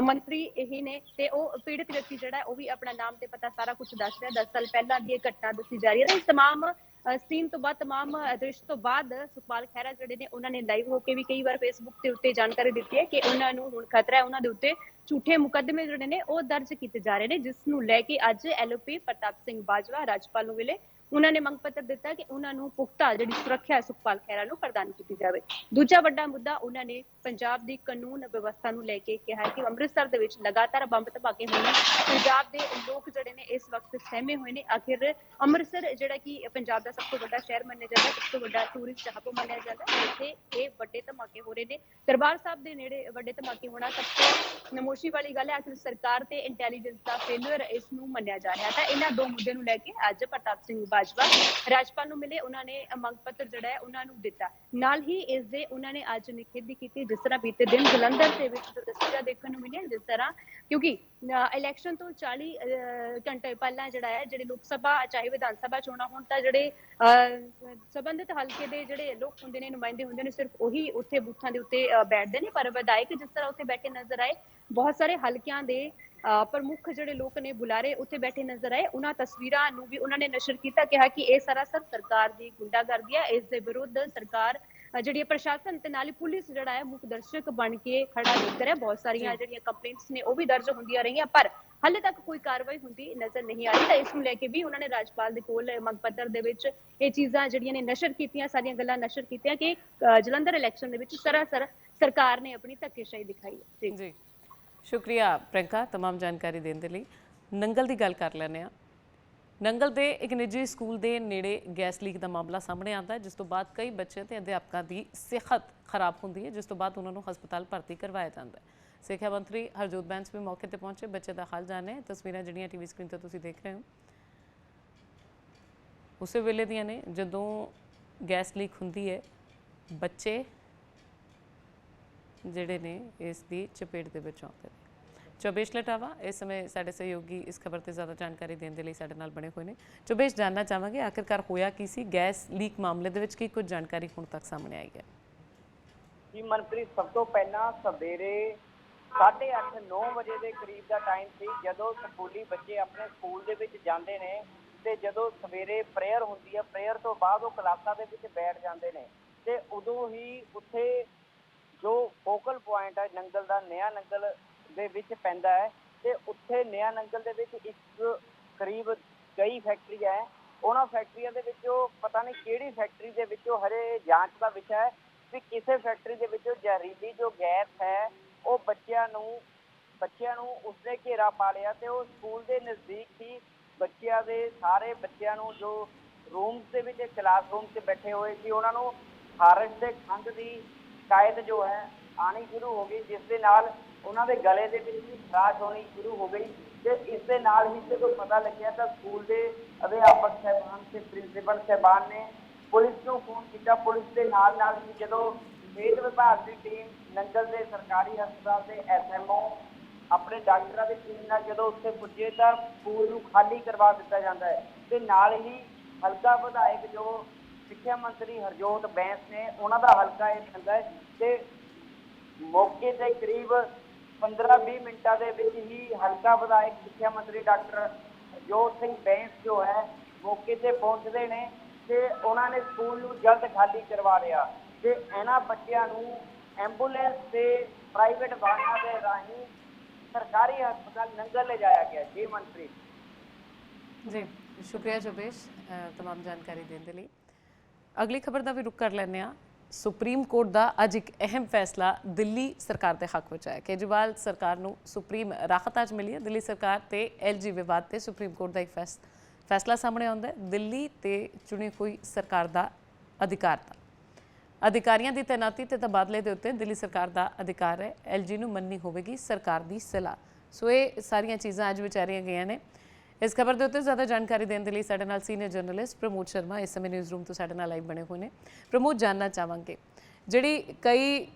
ਮੰਤਰੀ ਇਹੀ ਨੇ ਤੇ ਉਹ ਪੀੜਤ ਵਿਅਕਤੀ ਜਿਹੜਾ ਉਹ ਵੀ ਆਪਣਾ ਨਾਮ ਤੇ ਪਤਾ ਸਾਰਾ ਕੁਝ ਦੱਸ ਰਿਹਾ। 10 ਸਾਲ ਪਹਿਲਾਂ ਦੀ ਇਹ ਘਟਨਾ ਦੱਸੀ ਜਾ ਰਹੀ ਹੈ। ਇਸ ਤਮਾਮ ਸੀਨ ਤੋਂ ਬਾਅਦ ਤਮਾਮ ਦ੍ਰਿਸ਼ ਤੋਂ ਬਾਅਦ ਸੁਖਪਾਲ ਖਹਿਰਾ ਜਿਹੜੇ ਨੇ ਉਹਨਾਂ ਨੇ ਲਾਈਵ ਹੋ ਕੇ ਵੀ ਕਈ ਵਾਰ ਫੇਸਬੁੱਕ ਦੇ ਉੱਤੇ ਜਾਣਕਾਰੀ ਦਿੱਤੀ ਹੈ ਕਿ ਉਹਨਾਂ ਨੂੰ ਹੁਣ ਖਤਰਾ ਹੈ, ਉਹਨਾਂ ਦੇ ਉੱਤੇ ਝੂਠੇ ਮੁਕੱਦਮੇ ਜਿਹੜੇ ਨੇ ਉਹ ਦਰਜ ਕੀਤੇ ਜਾ ਰਹੇ ਨੇ, ਜਿਸ ਨੂੰ ਲੈ ਕੇ ਅੱਜ LOP ਪ੍ਰਤਾਪ ਸਿੰਘ ਬਾਜਵਾ ਰਾਜਪਾਲ ਨੂੰ ਮਿਲੇ। ਉਹਨਾਂ ਨੇ ਮੰਗ ਪੱਤਰ ਦਿੱਤਾ ਕਿ ਉਹਨਾਂ ਨੂੰ ਪੁਖਤਾ ਜਿਹੜੀ ਸੁਰੱਖਿਆ ਸੁਖਪਾਲ ਖਹਿਰਾ ਨੂੰ ਪ੍ਰਦਾਨ ਕੀਤੀ ਜਾਵੇ। ਦੂਜਾ ਵੱਡਾ ਮੁੱਦਾ ਉਹਨਾਂ ਨੇ ਪੰਜਾਬ ਦੀ ਕਾਨੂੰਨ ਵਿਵਸਥਾ ਨੂੰ ਲੈ ਕੇ ਕਿਹਾ ਕਿ ਅੰਮ੍ਰਿਤਸਰ ਦੇ ਵਿੱਚ ਲਗਾਤਾਰ ਬੰਬ ਧਮਾਕੇ ਹੋਏ ਨੇ, ਪੰਜਾਬ ਦੇ ਲੋਕ ਜਿਹੜੇ ਨੇ ਇਸ ਵਕਤ ਸਹਿਮੇ ਹੋਏ ਨੇ। ਆਖਿਰ ਅੰਮ੍ਰਿਤਸਰ ਜਿਹੜਾ ਕਿ ਪੰਜਾਬ ਦਾ ਸਭ ਤੋਂ ਵੱਡਾ ਸ਼ਹਿਰ ਮੰਨਿਆ ਜਾਂਦਾ, ਸਭ ਤੋਂ ਵੱਡਾ ਟੂਰਿਸਟ ਹੱਬ ਮੰਨਿਆ ਜਾਂਦਾ, ਇੱਥੇ ਇਹ ਵੱਡੇ ਧਮਾਕੇ ਹੋ ਰਹੇ ਨੇ। ਦਰਬਾਰ ਸਾਹਿਬ ਦੇ ਨੇੜੇ ਵੱਡੇ ਧਮਾਕੇ ਹੋਣਾ ਸਭ ਤੋਂ ਨਮੋਸ਼ੀ ਵਾਲੀ ਗੱਲ ਹੈ। ਆਖਿਰ ਸਰਕਾਰ ਤੇ ਇੰਟੈਲੀਜੈਂਸ ਦਾ ਫੇਲਿਅਰ ਇਸ ਨੂੰ ਮੰਨਿਆ ਜਾ ਰਿਹਾ। ਤਾਂ ਇਹਨਾਂ ਦੋ ਮੁੱਦੇ ਨੂੰ ਲੈ ਕੇ ਅੱਜ ਪ੍ਰਤਾਪ ਸਿੰਘ ਬਾਜਵਾ ਰਾਜਪਾਲ ਨੂੰ ਮਿਲੇ, ਉਹਨਾਂ ਨੇ ਮੰਗ ਪੱਤਰ ਜਿਹੜਾ ਹੈ ਉਹਨਾਂ ਨੂੰ ਦਿੱਤਾ। ਨਾਲ ਹੀ ਇਸ ਦੇ ਉਹਨਾਂ ਨੇ ਅੱਜ ਨਿਖੇਧੀ ਕੀਤੀ ਜਿਸ ਤਰ੍ਹਾਂ ਬੀਤੇ ਦਿਨ ਜਲੰਧਰ ਦੇ ਵਿੱਚ ਤਸਵੀਰਾਂ ਦੇਖਣ ਨੂੰ ਮਿਲੀਆਂ, ਜਿਸ ਤਰ੍ਹਾਂ ਕਿਉਂਕਿ ਇਲੈਕਸ਼ਨ ਤੋਂ 40 ਘੰਟੇ ਪਹਿਲਾਂ ਜਿਹੜਾ ਹੈ ਜਿਹੜੇ ਲੋਕ ਸਭਾ ਚਾਹੇ ਵਿਧਾਨ ਸਭਾ ਚੋਣਾਂ ਹੋਣ ਤਾਂ ਜਿਹੜੇ ਸੰਬੰਧਿਤ ਹਲਕੇ ਦੇ ਜਿਹੜੇ ਲੋਕ ਹੁੰਦੇ ਨੇ, ਨੁਮਾਇੰਦੇ ਹੁੰਦੇ ਨੇ, ਸਿਰਫ ਉਹੀ ਉੱਥੇ ਬੂਥਾਂ ਦੇ ਉੱਤੇ ਬੈਠਦੇ ਨੇ। ਪਰ ਵਿਧਾਇਕ ਜਿਸ ਤਰ੍ਹਾਂ ਉੱਥੇ ਬੈਠੇ ਨਜ਼ਰ ਆਏ, ਬਹੁਤ ਸਾਰੇ ਹਲਕਿਆਂ ਦੇ ਪ੍ਰਮੁੱਖ ਜਿਹੜੇ ਲੋਕ ਨੇ ਬੁਲਾਰੇ ਉੱਥੇ ਬੈਠੇ ਨਜ਼ਰ ਆਏ, ਉਹਨਾਂ ਤਸਵੀਰਾਂ ਨੂੰ ਵੀ ਉਹਨਾਂ ਨੇ ਨਸ਼ਰ ਕੀਤਾ, ਕਿਹਾ ਕਿ ਇਹ ਸਰਾਸਰ ਸਰਕਾਰ ਦੀ ਗੁੰਡਾਗਰਦੀ ਹੈ। ਇਸ ਦੇ ਵਿਰੁੱਧ ਸਰਕਾਰ ਜਿਹੜੀ ਪ੍ਰਸ਼ਾਸਨ ਤੇ ਨਾਲ ਹੀ ਪੁਲਿਸ ਜਿਹੜਾ ਹੈ ਮੁੱਖ ਦਰਸ਼ਕ ਬਣ ਕੇ ਖੜਾ ਦਿਖ ਰਿਹਾ। ਬਹੁਤ ਸਾਰੀਆਂ ਜਿਹੜੀਆਂ ਕੰਪਲੇਂਟਸ ਨੇ ਉਹ ਵੀ ਦਰਜ ਹੁੰਦੀਆਂ ਰਹੀਆਂ ਪਰ ਹਾਲੇ ਤੱਕ ਕੋਈ ਕਾਰਵਾਈ ਹੁੰਦੀ ਨਜ਼ਰ ਨਹੀਂ ਆ ਰਹੀ। ਤਾਂ ਇਸ ਨੂੰ ਲੈ ਕੇ ਵੀ ਉਹਨਾਂ ਨੇ ਰਾਜਪਾਲ ਦੇ ਕੋਲ ਮੰਗ ਪੱਤਰ ਦੇ ਵਿੱਚ ਇਹ ਚੀਜ਼ਾਂ ਜਿਹੜੀਆਂ ਨੇ ਨਸ਼ਰ ਕੀਤੀਆਂ, ਸਾਰੀਆਂ ਗੱਲਾਂ ਨਸ਼ਰ ਕੀਤੀਆਂ ਕਿ ਜਲੰਧਰ ਇਲੈਕਸ਼ਨ ਦੇ ਵਿੱਚ ਸਰਾਸਰ ਸਰਕਾਰ ਨੇ ਆਪਣੀ ਧੱਕੇਸ਼ਾਹੀ ਦਿਖਾਈ ਹੈ। ਜੀ ਸ਼ੁਕਰੀਆ ਪ੍ਰਿयंका तमाम ਜਾਣਕਾਰੀ ਦੇਣ ਦੇ ਲਈ। ਨੰਗਲ ਦੀ ਗੱਲ ਕਰ ਲੈਂਦੇ ਹਾਂ। ਨੰਗਲ ਦੇ ਇੱਕ ਨਿੱਜੀ ਸਕੂਲ ਦੇ ਨੇੜੇ ਗੈਸ ਲੀਕ ਦਾ ਮਾਮਲਾ ਸਾਹਮਣੇ ਆਉਂਦਾ ਹੈ, ਜਿਸ ਤੋਂ ਬਾਅਦ ਕਈ ਬੱਚਿਆਂ ਤੇ ਅਧਿਆਪਕਾਂ ਦੀ ਸਿਹਤ ਖਰਾਬ ਹੁੰਦੀ ਹੈ, ਜਿਸ ਤੋਂ ਬਾਅਦ ਉਹਨਾਂ ਨੂੰ ਹਸਪਤਾਲ ਭਰਤੀ ਕਰਵਾਇਆ ਜਾਂਦਾ ਹੈ। ਸਿੱਖਿਆ ਮੰਤਰੀ ਹਰਜੋਤ ਬੈਂਸ ਵੀ ਮੌਕੇ ਤੇ ਪਹੁੰਚੇ, ਬੱਚੇ ਦਾ ਹਾਲ ਜਾਣੇ। ਤਸਵੀਰਾਂ ਜਿਹੜੀਆਂ ਟੀਵੀ ਸਕਰੀਨ ਤੇ ਤੁਸੀਂ ਦੇਖ ਰਹੇ ਹੋ ਉਸੇ ਵੇਲੇ ਦੀਆਂ ਨੇ ਜਦੋਂ ਗੈਸ ਲੀਕ ਹੁੰਦੀ ਹੈ, ਬੱਚੇ ਜਿਹੜੇ ਨੇ ਇਸ ਦੀ ਚਪੇਟ ਦੇ ਵਿੱਚ ਆਉਂਦੇ ਨੇ। ਚੋਬੇਸ਼ ਲਟਾਵਾ ਇਸ ਸਮੇਂ ਸਾਡੇ ਸਹਿਯੋਗੀ ਇਸ ਖਬਰ ਤੇ ਜ਼ਿਆਦਾ ਜਾਣਕਾਰੀ ਦੇਣ ਦੇ ਲਈ ਸਾਡੇ ਨਾਲ ਬਣੇ ਹੋਏ ਨੇ। ਚੋਬੇਸ਼, ਜਾਣਨਾ ਚਾਹਾਂਗੇ ਆਖਿਰਕਾਰ ਹੋਇਆ ਕੀ ਸੀ ਗੈਸ ਲੀਕ ਮਾਮਲੇ ਦੇ ਵਿੱਚ, ਕੀ ਕੁਝ ਜਾਣਕਾਰੀ ਹੁਣ ਤੱਕ ਸਾਹਮਣੇ ਆਈ ਹੈ? ਜੀ ਮਨਪ੍ਰੀਤ, ਸਭ ਤੋਂ ਪਹਿਲਾਂ ਸਵੇਰੇ 8:30 9 ਵਜੇ ਦੇ ਕਰੀਬ ਦਾ ਟਾਈਮ ਸੀ ਜਦੋਂ ਸਕੂਲੀ ਬੱਚੇ ਆਪਣੇ ਸਕੂਲ ਦੇ ਵਿੱਚ ਜਾਂਦੇ ਨੇ ਤੇ ਜਦੋਂ ਸਵੇਰੇ ਪ੍ਰੇਅਰ ਹੁੰਦੀ ਹੈ, ਪ੍ਰੇਅਰ ਤੋਂ ਬਾਅਦ ਉਹ ਕਲਾਸਾਂ ਦੇ ਵਿੱਚ ਬੈਠ ਜਾਂਦੇ ਨੇ ਤੇ ਉਦੋਂ ਹੀ ਉੱਥੇ ਜੋ ਫੋਕਲ ਪੁਆਇੰਟ ਹੈ ਨੰਗਲ ਦਾ, ਨਿਆ ਨੰਗਲ ਦੇ ਵਿੱਚ ਪੈਂਦਾ ਹੈ ਤੇ ਉੱਥੇ ਨਿਆ ਨੰਗਲ ਦੇ ਵਿੱਚ ਇੱਕ ਕਰੀਬ ਕਈ ਫੈਕਟਰੀਆਂ ਹੈ। ਉਹਨਾਂ ਫੈਕਟਰੀਆਂ ਦੇ ਵਿੱਚੋਂ ਪਤਾ ਨਹੀਂ ਕਿਹੜੀ ਫੈਕਟਰੀ ਦੇ ਵਿੱਚੋਂ ਹਰੇ ਜਾਂਚ ਦਾ ਵਿਸ਼ਾ ਹੈ ਵੀ ਕਿਸੇ ਫੈਕਟਰੀ ਦੇ ਵਿੱਚੋਂ ਜ਼ਹਿਰੀਲੀ ਜੋ ਗੈਸ ਹੈ ਉਹ ਬੱਚਿਆਂ ਨੂੰ ਉਸਨੇ ਘੇਰਾ ਪਾ ਲਿਆ ਤੇ ਉਹ ਸਕੂਲ ਦੇ ਨਜ਼ਦੀਕ ਹੀ ਬੱਚਿਆਂ ਦੇ ਸਾਰੇ ਬੱਚਿਆਂ ਨੂੰ ਜੋ ਰੂਮਸ ਦੇ ਵਿੱਚ ਕਲਾਸਰੂਮ 'ਚ ਬੈਠੇ ਹੋਏ ਸੀ ਉਹਨਾਂ ਨੂੰ ਖਾਰਸ਼ ਤੇ ਖੰਘ ਦੀ ਸ਼ਿਕਾਇਤ ਜੋ ਹੈ ਆਣੀ ਸ਼ੁਰੂ ਹੋ ਗਈ, ਜਿਸ ਦੇ ਨਾਲ ਉਹਨਾਂ ਦੇ ਗਲੇ ਦੇ ਵਿੱਚ ਵੀ ਖਰਾਸ਼ ਹੋਣੀ ਸ਼ੁਰੂ ਹੋ ਗਈ ਤੇ ਇਸ ਦੇ ਨਾਲ ਹੀ ਜਦੋਂ ਪਤਾ ਲੱਗਿਆ ਤਾਂ ਸਕੂਲ ਦੇ ਅਧਿਆਪਕ ਸਾਹਿਬਾਨ ਤੇ ਪ੍ਰਿੰਸੀਪਲ ਸਾਹਿਬਾਨ ਨੇ ਪੁਲਿਸ ਨੂੰ ਫੋਨ ਕੀਤਾ। ਪੁਲਿਸ ਦੇ ਨਾਲ ਹੀ ਜਦੋਂ ਸਿਹਤ ਵਿਭਾਗ ਦੀ ਟੀਮ ਨੰਗਲ ਦੇ ਸਰਕਾਰੀ ਹਸਪਤਾਲ ਦੇ SMO ਆਪਣੇ ਡਾਕਟਰਾਂ ਦੀ ਟੀਮ ਨਾਲ ਜਦੋਂ ਉੱਥੇ ਪੁੱਜੇ ਤਾਂ ਸਕੂਲ ਨੂੰ ਖਾਲੀ ਕਰਵਾ ਦਿੱਤਾ ਜਾਂਦਾ ਹੈ ਤੇ ਨਾਲ ਹੀ ਹਲਕਾ ਵਿਧਾਇਕ ਜੋ ਸਿੱਖਿਆ ਮੰਤਰੀ ਹਰਜੋਤ ਬੈਂਸ ਨੇ ਉਹਨਾਂ ਦਾ ਹਲਕਾ ਇਹ ਪੈਂਦਾ ਹੈ ਤੇ ਮੌਕੇ ਤੇ ਕਰੀਬ 15-20 ਮਿੰਟਾਂ ਦੇ ਵਿੱਚ ਹੀ ਹਲਕਾ ਵਿਧਾਇਕ ਸਿੱਖਿਆ ਮੰਤਰੀ ਡਾਕਟਰ ਹਰਜੋਤ ਸਿੰਘ ਬੈਂਸ ਜੋ ਹੈ ਮੌਕੇ ਤੇ ਪਹੁੰਚਦੇ ਨੇ ਤੇ ਉਹਨਾਂ ਨੇ ਸਕੂਲ ਨੂੰ ਜਲਦ ਖਾਲੀ ਕਰਵਾ ਲਿਆ ਤੇ ਇਹਨਾਂ ਬੱਚਿਆਂ ਨੂੰ ਐਂਬੂਲੈਂਸ ਤੇ ਪ੍ਰਾਈਵੇਟ ਵਾਹਨਾਂ ਦੇ ਰਾਹੀਂ ਸਰਕਾਰੀ ਹਸਪਤਾਲ ਨੰਗਲ ਲੈ ਜਾਇਆ ਗਿਆ। ਜੀ ਮਨਪ੍ਰੀਤ ਜੀ ਸ਼ੁਕਰੀਆ ਚੋਬੇਸ਼ तमाम ਜਾਣਕਾਰੀ ਦੇਣ ਦੇ ਲਈ। ਅਗਲੀ ਖਬਰ ਦਾ ਵੀ ਰੁਕ ਕਰ ਲੈਂਦੇ ਹਾਂ। ਸੁਪਰੀਮ ਕੋਰਟ ਦਾ ਅੱਜ ਇੱਕ ਅਹਿਮ ਫੈਸਲਾ ਦਿੱਲੀ ਸਰਕਾਰ ਦੇ ਹੱਕ ਵਿੱਚ ਆਇਆ। ਕੇਜਰੀਵਾਲ ਸਰਕਾਰ ਨੂੰ ਸੁਪਰੀਮ ਰਾਹਤ ਅੱਜ ਮਿਲੀ ਹੈ। ਦਿੱਲੀ ਸਰਕਾਰ ਤੇ LG ਵਿਵਾਦ ਤੇ ਸੁਪਰੀਮ ਕੋਰਟ ਦਾ ਇੱਕ ਫੈਸਲਾ ਸਾਹਮਣੇ ਆਉਂਦਾ ਹੈ। ਦਿੱਲੀ ਤੇ ਚੁਣੀ ਹੋਈ ਸਰਕਾਰ ਦਾ ਅਧਿਕਾਰ ਦਾ ਅਧਿਕਾਰੀਆਂ ਦੀ ਤੈਨਾਤੀ ਤੇ ਤਬਾਦਲੇ ਦੇ ਉੱਤੇ ਦਿੱਲੀ ਸਰਕਾਰ ਦਾ ਅਧਿਕਾਰ ਹੈ। LG ਨੂੰ ਮੰਨਣੀ ਹੋਵੇਗੀ ਸਰਕਾਰ ਦੀ ਸਲਾਹ। ਸੋ ਇਹ ਸਾਰੀਆਂ ਚੀਜ਼ਾਂ ਅੱਜ ਵਿਚਾਰੀਆਂ ਗਈਆਂ ਨੇ। ਇਸ ਖਬਰ ਦੇ ਉੱਤੇ ਜ਼ਿਆਦਾ ਜਾਣਕਾਰੀ ਦੇਣ ਦੇ ਲਈ ਸਾਡੇ ਨਾਲ ਸੀਨੀਅਰ ਜਰਨਲਿਸਟ ਪ੍ਰਮੋਦ ਸ਼ਰਮਾ ਇਸ ਸਮੇਂ ਨਿਊਜ਼ ਰੂਮ ਤੋਂ ਸਾਡੇ ਨਾਲ ਲਾਈਵ ਬਣੇ ਹੋਏ ਨੇ। ਪ੍ਰਮੋਦ, ਜਾਣਨਾ ਚਾਹਾਂਗੇ ਜਿਹੜੀ ਕਈ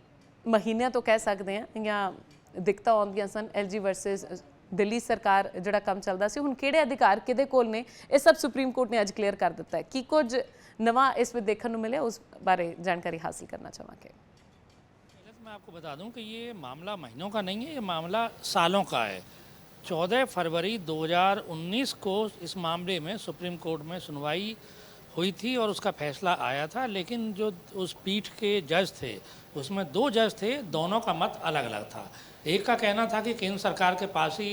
ਮਹੀਨਿਆਂ ਤੋਂ ਕਹਿ ਸਕਦੇ ਹਾਂ ਜਾਂ ਦਿੱਕਤਾਂ ਆਉਂਦੀਆਂ ਸਨ LG ਵਰਸਸ ਦਿੱਲੀ ਸਰਕਾਰ ਜਿਹੜਾ ਕੰਮ ਚੱਲਦਾ ਸੀ, ਹੁਣ ਕਿਹੜੇ ਅਧਿਕਾਰ ਕਿਹਦੇ ਕੋਲ ਨੇ, ਇਹ ਸਭ ਸੁਪਰੀਮ ਕੋਰਟ ਨੇ ਅੱਜ ਕਲੀਅਰ ਕਰ ਦਿੱਤਾ ਹੈ। ਕੀ ਕੁਝ ਨਵਾਂ इस में देखने को मिले उस बारे जानकारी हासिल करना चाहेंगे। मैं आपको बता दूं कि ये मामला महीनों का नहीं है, ये मामला सालों का है। 14 फरवरी 2019 को इस मामले में सुप्रीम कोर्ट में सुनवाई हुई थी और उसका फैसला आया था, लेकिन जो उस पीठ के जज थे उसमें 2 जज थे, दोनों का मत अलग अलग था। एक का कहना था कि केंद्र सरकार के पास ही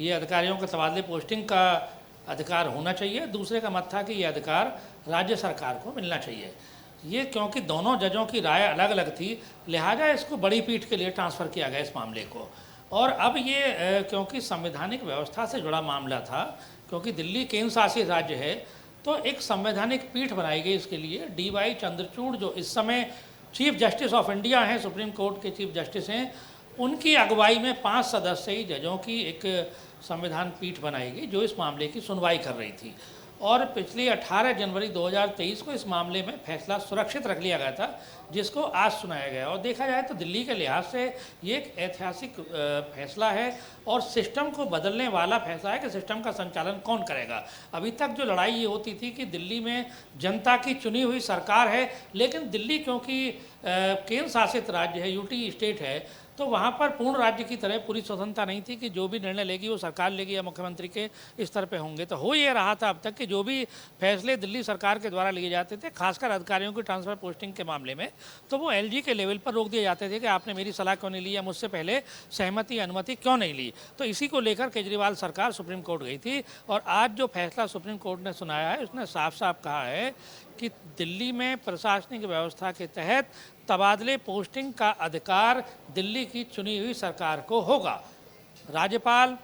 ये अधिकारियों के तबादले पोस्टिंग का अधिकार होना चाहिए, दूसरे का मत था कि ये अधिकार राज्य सरकार को मिलना चाहिए। ये क्योंकि दोनों जजों की राय अलग अलग थी, लिहाजा इसको बड़ी पीठ के लिए ट्रांसफ़र किया गया इस मामले को। और अब ये क्योंकि संवैधानिक व्यवस्था से जुड़ा मामला था, क्योंकि दिल्ली केंद्र शासित राज्य है, तो एक संवैधानिक पीठ बनाई गई इसके लिए। DY चंद्रचूड़ जो इस समय चीफ जस्टिस ऑफ इंडिया हैं, सुप्रीम कोर्ट के चीफ जस्टिस हैं, उनकी अगुवाई में 5 सदस्यीय जजों की एक संविधान पीठ बनाई गई जो इस मामले की सुनवाई कर रही थी। और पिछली 18 जनवरी 2023 को इस मामले में फैसला सुरक्षित रख लिया गया था, जिसको आज सुनाया गया। और देखा जाए तो दिल्ली के लिहाज से ये एक ऐतिहासिक फैसला है और सिस्टम को बदलने वाला फैसला है कि सिस्टम का संचालन कौन करेगा। अभी तक जो लड़ाई ये होती थी कि दिल्ली में जनता की चुनी हुई सरकार है, लेकिन दिल्ली क्योंकि केंद्र शासित राज्य है, यूटी स्टेट है, तो वहाँ पर पूर्ण राज्य की तरह पूरी स्वतंत्रता नहीं थी कि जो भी निर्णय लेगी वो सरकार लेगी या मुख्यमंत्री के स्तर पे होंगे। तो हो ये रहा था अब तक कि जो भी फैसले दिल्ली सरकार के द्वारा लिए जाते थे, खासकर अधिकारियों की ट्रांसफर पोस्टिंग के मामले में, तो वो LG के लेवल पर रोक दिए जाते थे कि आपने मेरी सलाह क्यों नहीं ली या मुझसे पहले सहमति अनुमति क्यों नहीं ली। तो इसी को लेकर केजरीवाल सरकार सुप्रीम कोर्ट गई थी और आज जो फैसला सुप्रीम कोर्ट ने सुनाया है उसने साफ साफ कहा है कि दिल्ली में प्रशासनिक व्यवस्था के तहत तबादले पोस्टिंग का अधिकार दिल्ली की चुनी हुई सरकार को होगा। राज्यपाल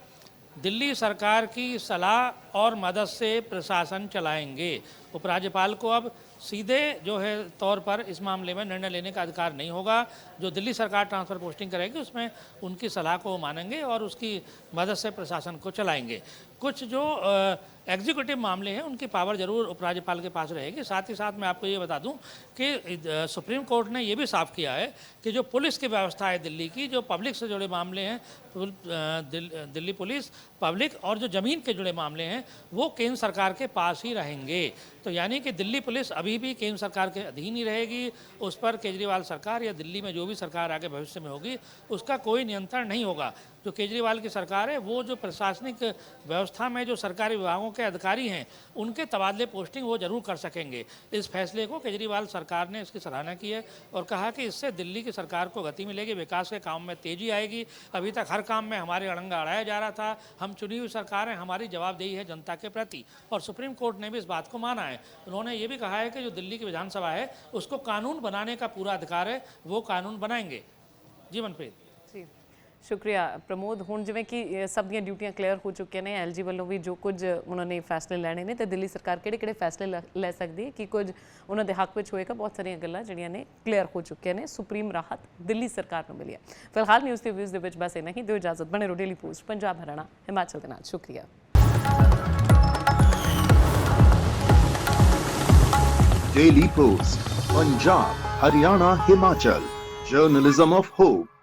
दिल्ली सरकार की सलाह और मदद से प्रशासन चलाएंगे। उपराज्यपाल को अब सीधे जो है तौर पर इस मामले में निर्णय लेने का अधिकार नहीं होगा। जो दिल्ली सरकार ट्रांसफ़र पोस्टिंग करेगी उसमें उनकी सलाह को मानेंगे और उसकी मदद से प्रशासन को चलाएंगे। कुछ जो एग्जीक्यूटिव मामले हैं उनकी पावर जरूर उपराज्यपाल के पास रहेगी। साथ ही साथ मैं आपको ये बता दूं कि सुप्रीम कोर्ट ने ये भी साफ किया है कि जो पुलिस की व्यवस्था है दिल्ली की, जो पब्लिक से जुड़े मामले हैं, दिल्ली पुलिस, पब्लिक और जो ज़मीन के जुड़े मामले हैं वो केंद्र सरकार के पास ही रहेंगे। तो यानी कि दिल्ली पुलिस अभी भी केंद्र सरकार के अधीन ही रहेगी, उस पर केजरीवाल सरकार या दिल्ली में जो भी सरकार आगे भविष्य में होगी उसका कोई नियंत्रण नहीं होगा। जो केजरीवाल की सरकार है वो जो प्रशासनिक व्यवस्था में जो सरकारी विभागों के अधिकारी हैं उनके तबादले पोस्टिंग वो जरूर कर सकेंगे। इस फैसले को केजरीवाल सरकार ने इसकी सराहना की है और कहा कि इससे दिल्ली की सरकार को गति मिलेगी, विकास के काम में तेजी आएगी। अभी तक हर काम में हमारे अड़ंगा अड़ाया जा रहा था, हम चुनी हुई सरकार हैं, हमारी जवाबदेही है जनता के प्रति, और सुप्रीम कोर्ट ने भी इस बात को माना है। उन्होंने ये भी कहा है कि जो दिल्ली की विधानसभा है उसको कानून बनाने का पूरा अधिकार है, वो कानून बनाएंगे। जी मनप्रीत जी शुक्रिया प्रमोद। हुण जिवें कि सब ਦੀਆਂ ਡਿਊਟੀਆਂ ਕਲੀਅਰ ਹੋ ਚੁੱਕੀਆਂ ਨੇ, ਐਲਜੀ ਵੱਲੋਂ ਵੀ ਜੋ ਕੁਝ ਉਹਨਾਂ ਨੇ ਫੈਸਲੇ ਲੈਣੇ ਨੇ ਤੇ ਦਿੱਲੀ ਸਰਕਾਰ ਕਿਹੜੇ-ਕਿਹੜੇ ਫੈਸਲੇ ਲੈ ਸਕਦੀ ਹੈ, ਕਿ ਕੁਝ ਉਹਨਾਂ ਦੇ ਹੱਕ ਵਿੱਚ ਹੋਏਗਾ, ਬਹੁਤ ਸਾਰੀਆਂ ਗੱਲਾਂ ਜਿਹੜੀਆਂ ਨੇ ਕਲੀਅਰ ਹੋ ਚੁੱਕੀਆਂ ਨੇ। ਸੁਪਰੀਮ ਰਾਹਤ ਦਿੱਲੀ ਸਰਕਾਰ ਨੂੰ ਮਿਲੀ ਹੈ। ਫਿਲਹਾਲ ਨਿਊਜ਼ ਤੇ ਵਿਊਜ਼ ਦੇ ਵਿੱਚ ਬਸ ਇੰਨਾ ਹੀ। ਦਿਓ ਇਜਾਜ਼ਤ, ਬਣੇ ਰਹੋ ਡੇਲੀ ਪੋਸਟ ਪੰਜਾਬ, ਹਰਿਆਣਾ, ਹਿਮਾਚਲ ਦੇ ਨਾਲ। ਸ਼ੁਕਰੀਆ। Daily Post, Punjab, Haryana, Himachal. Journalism of hope.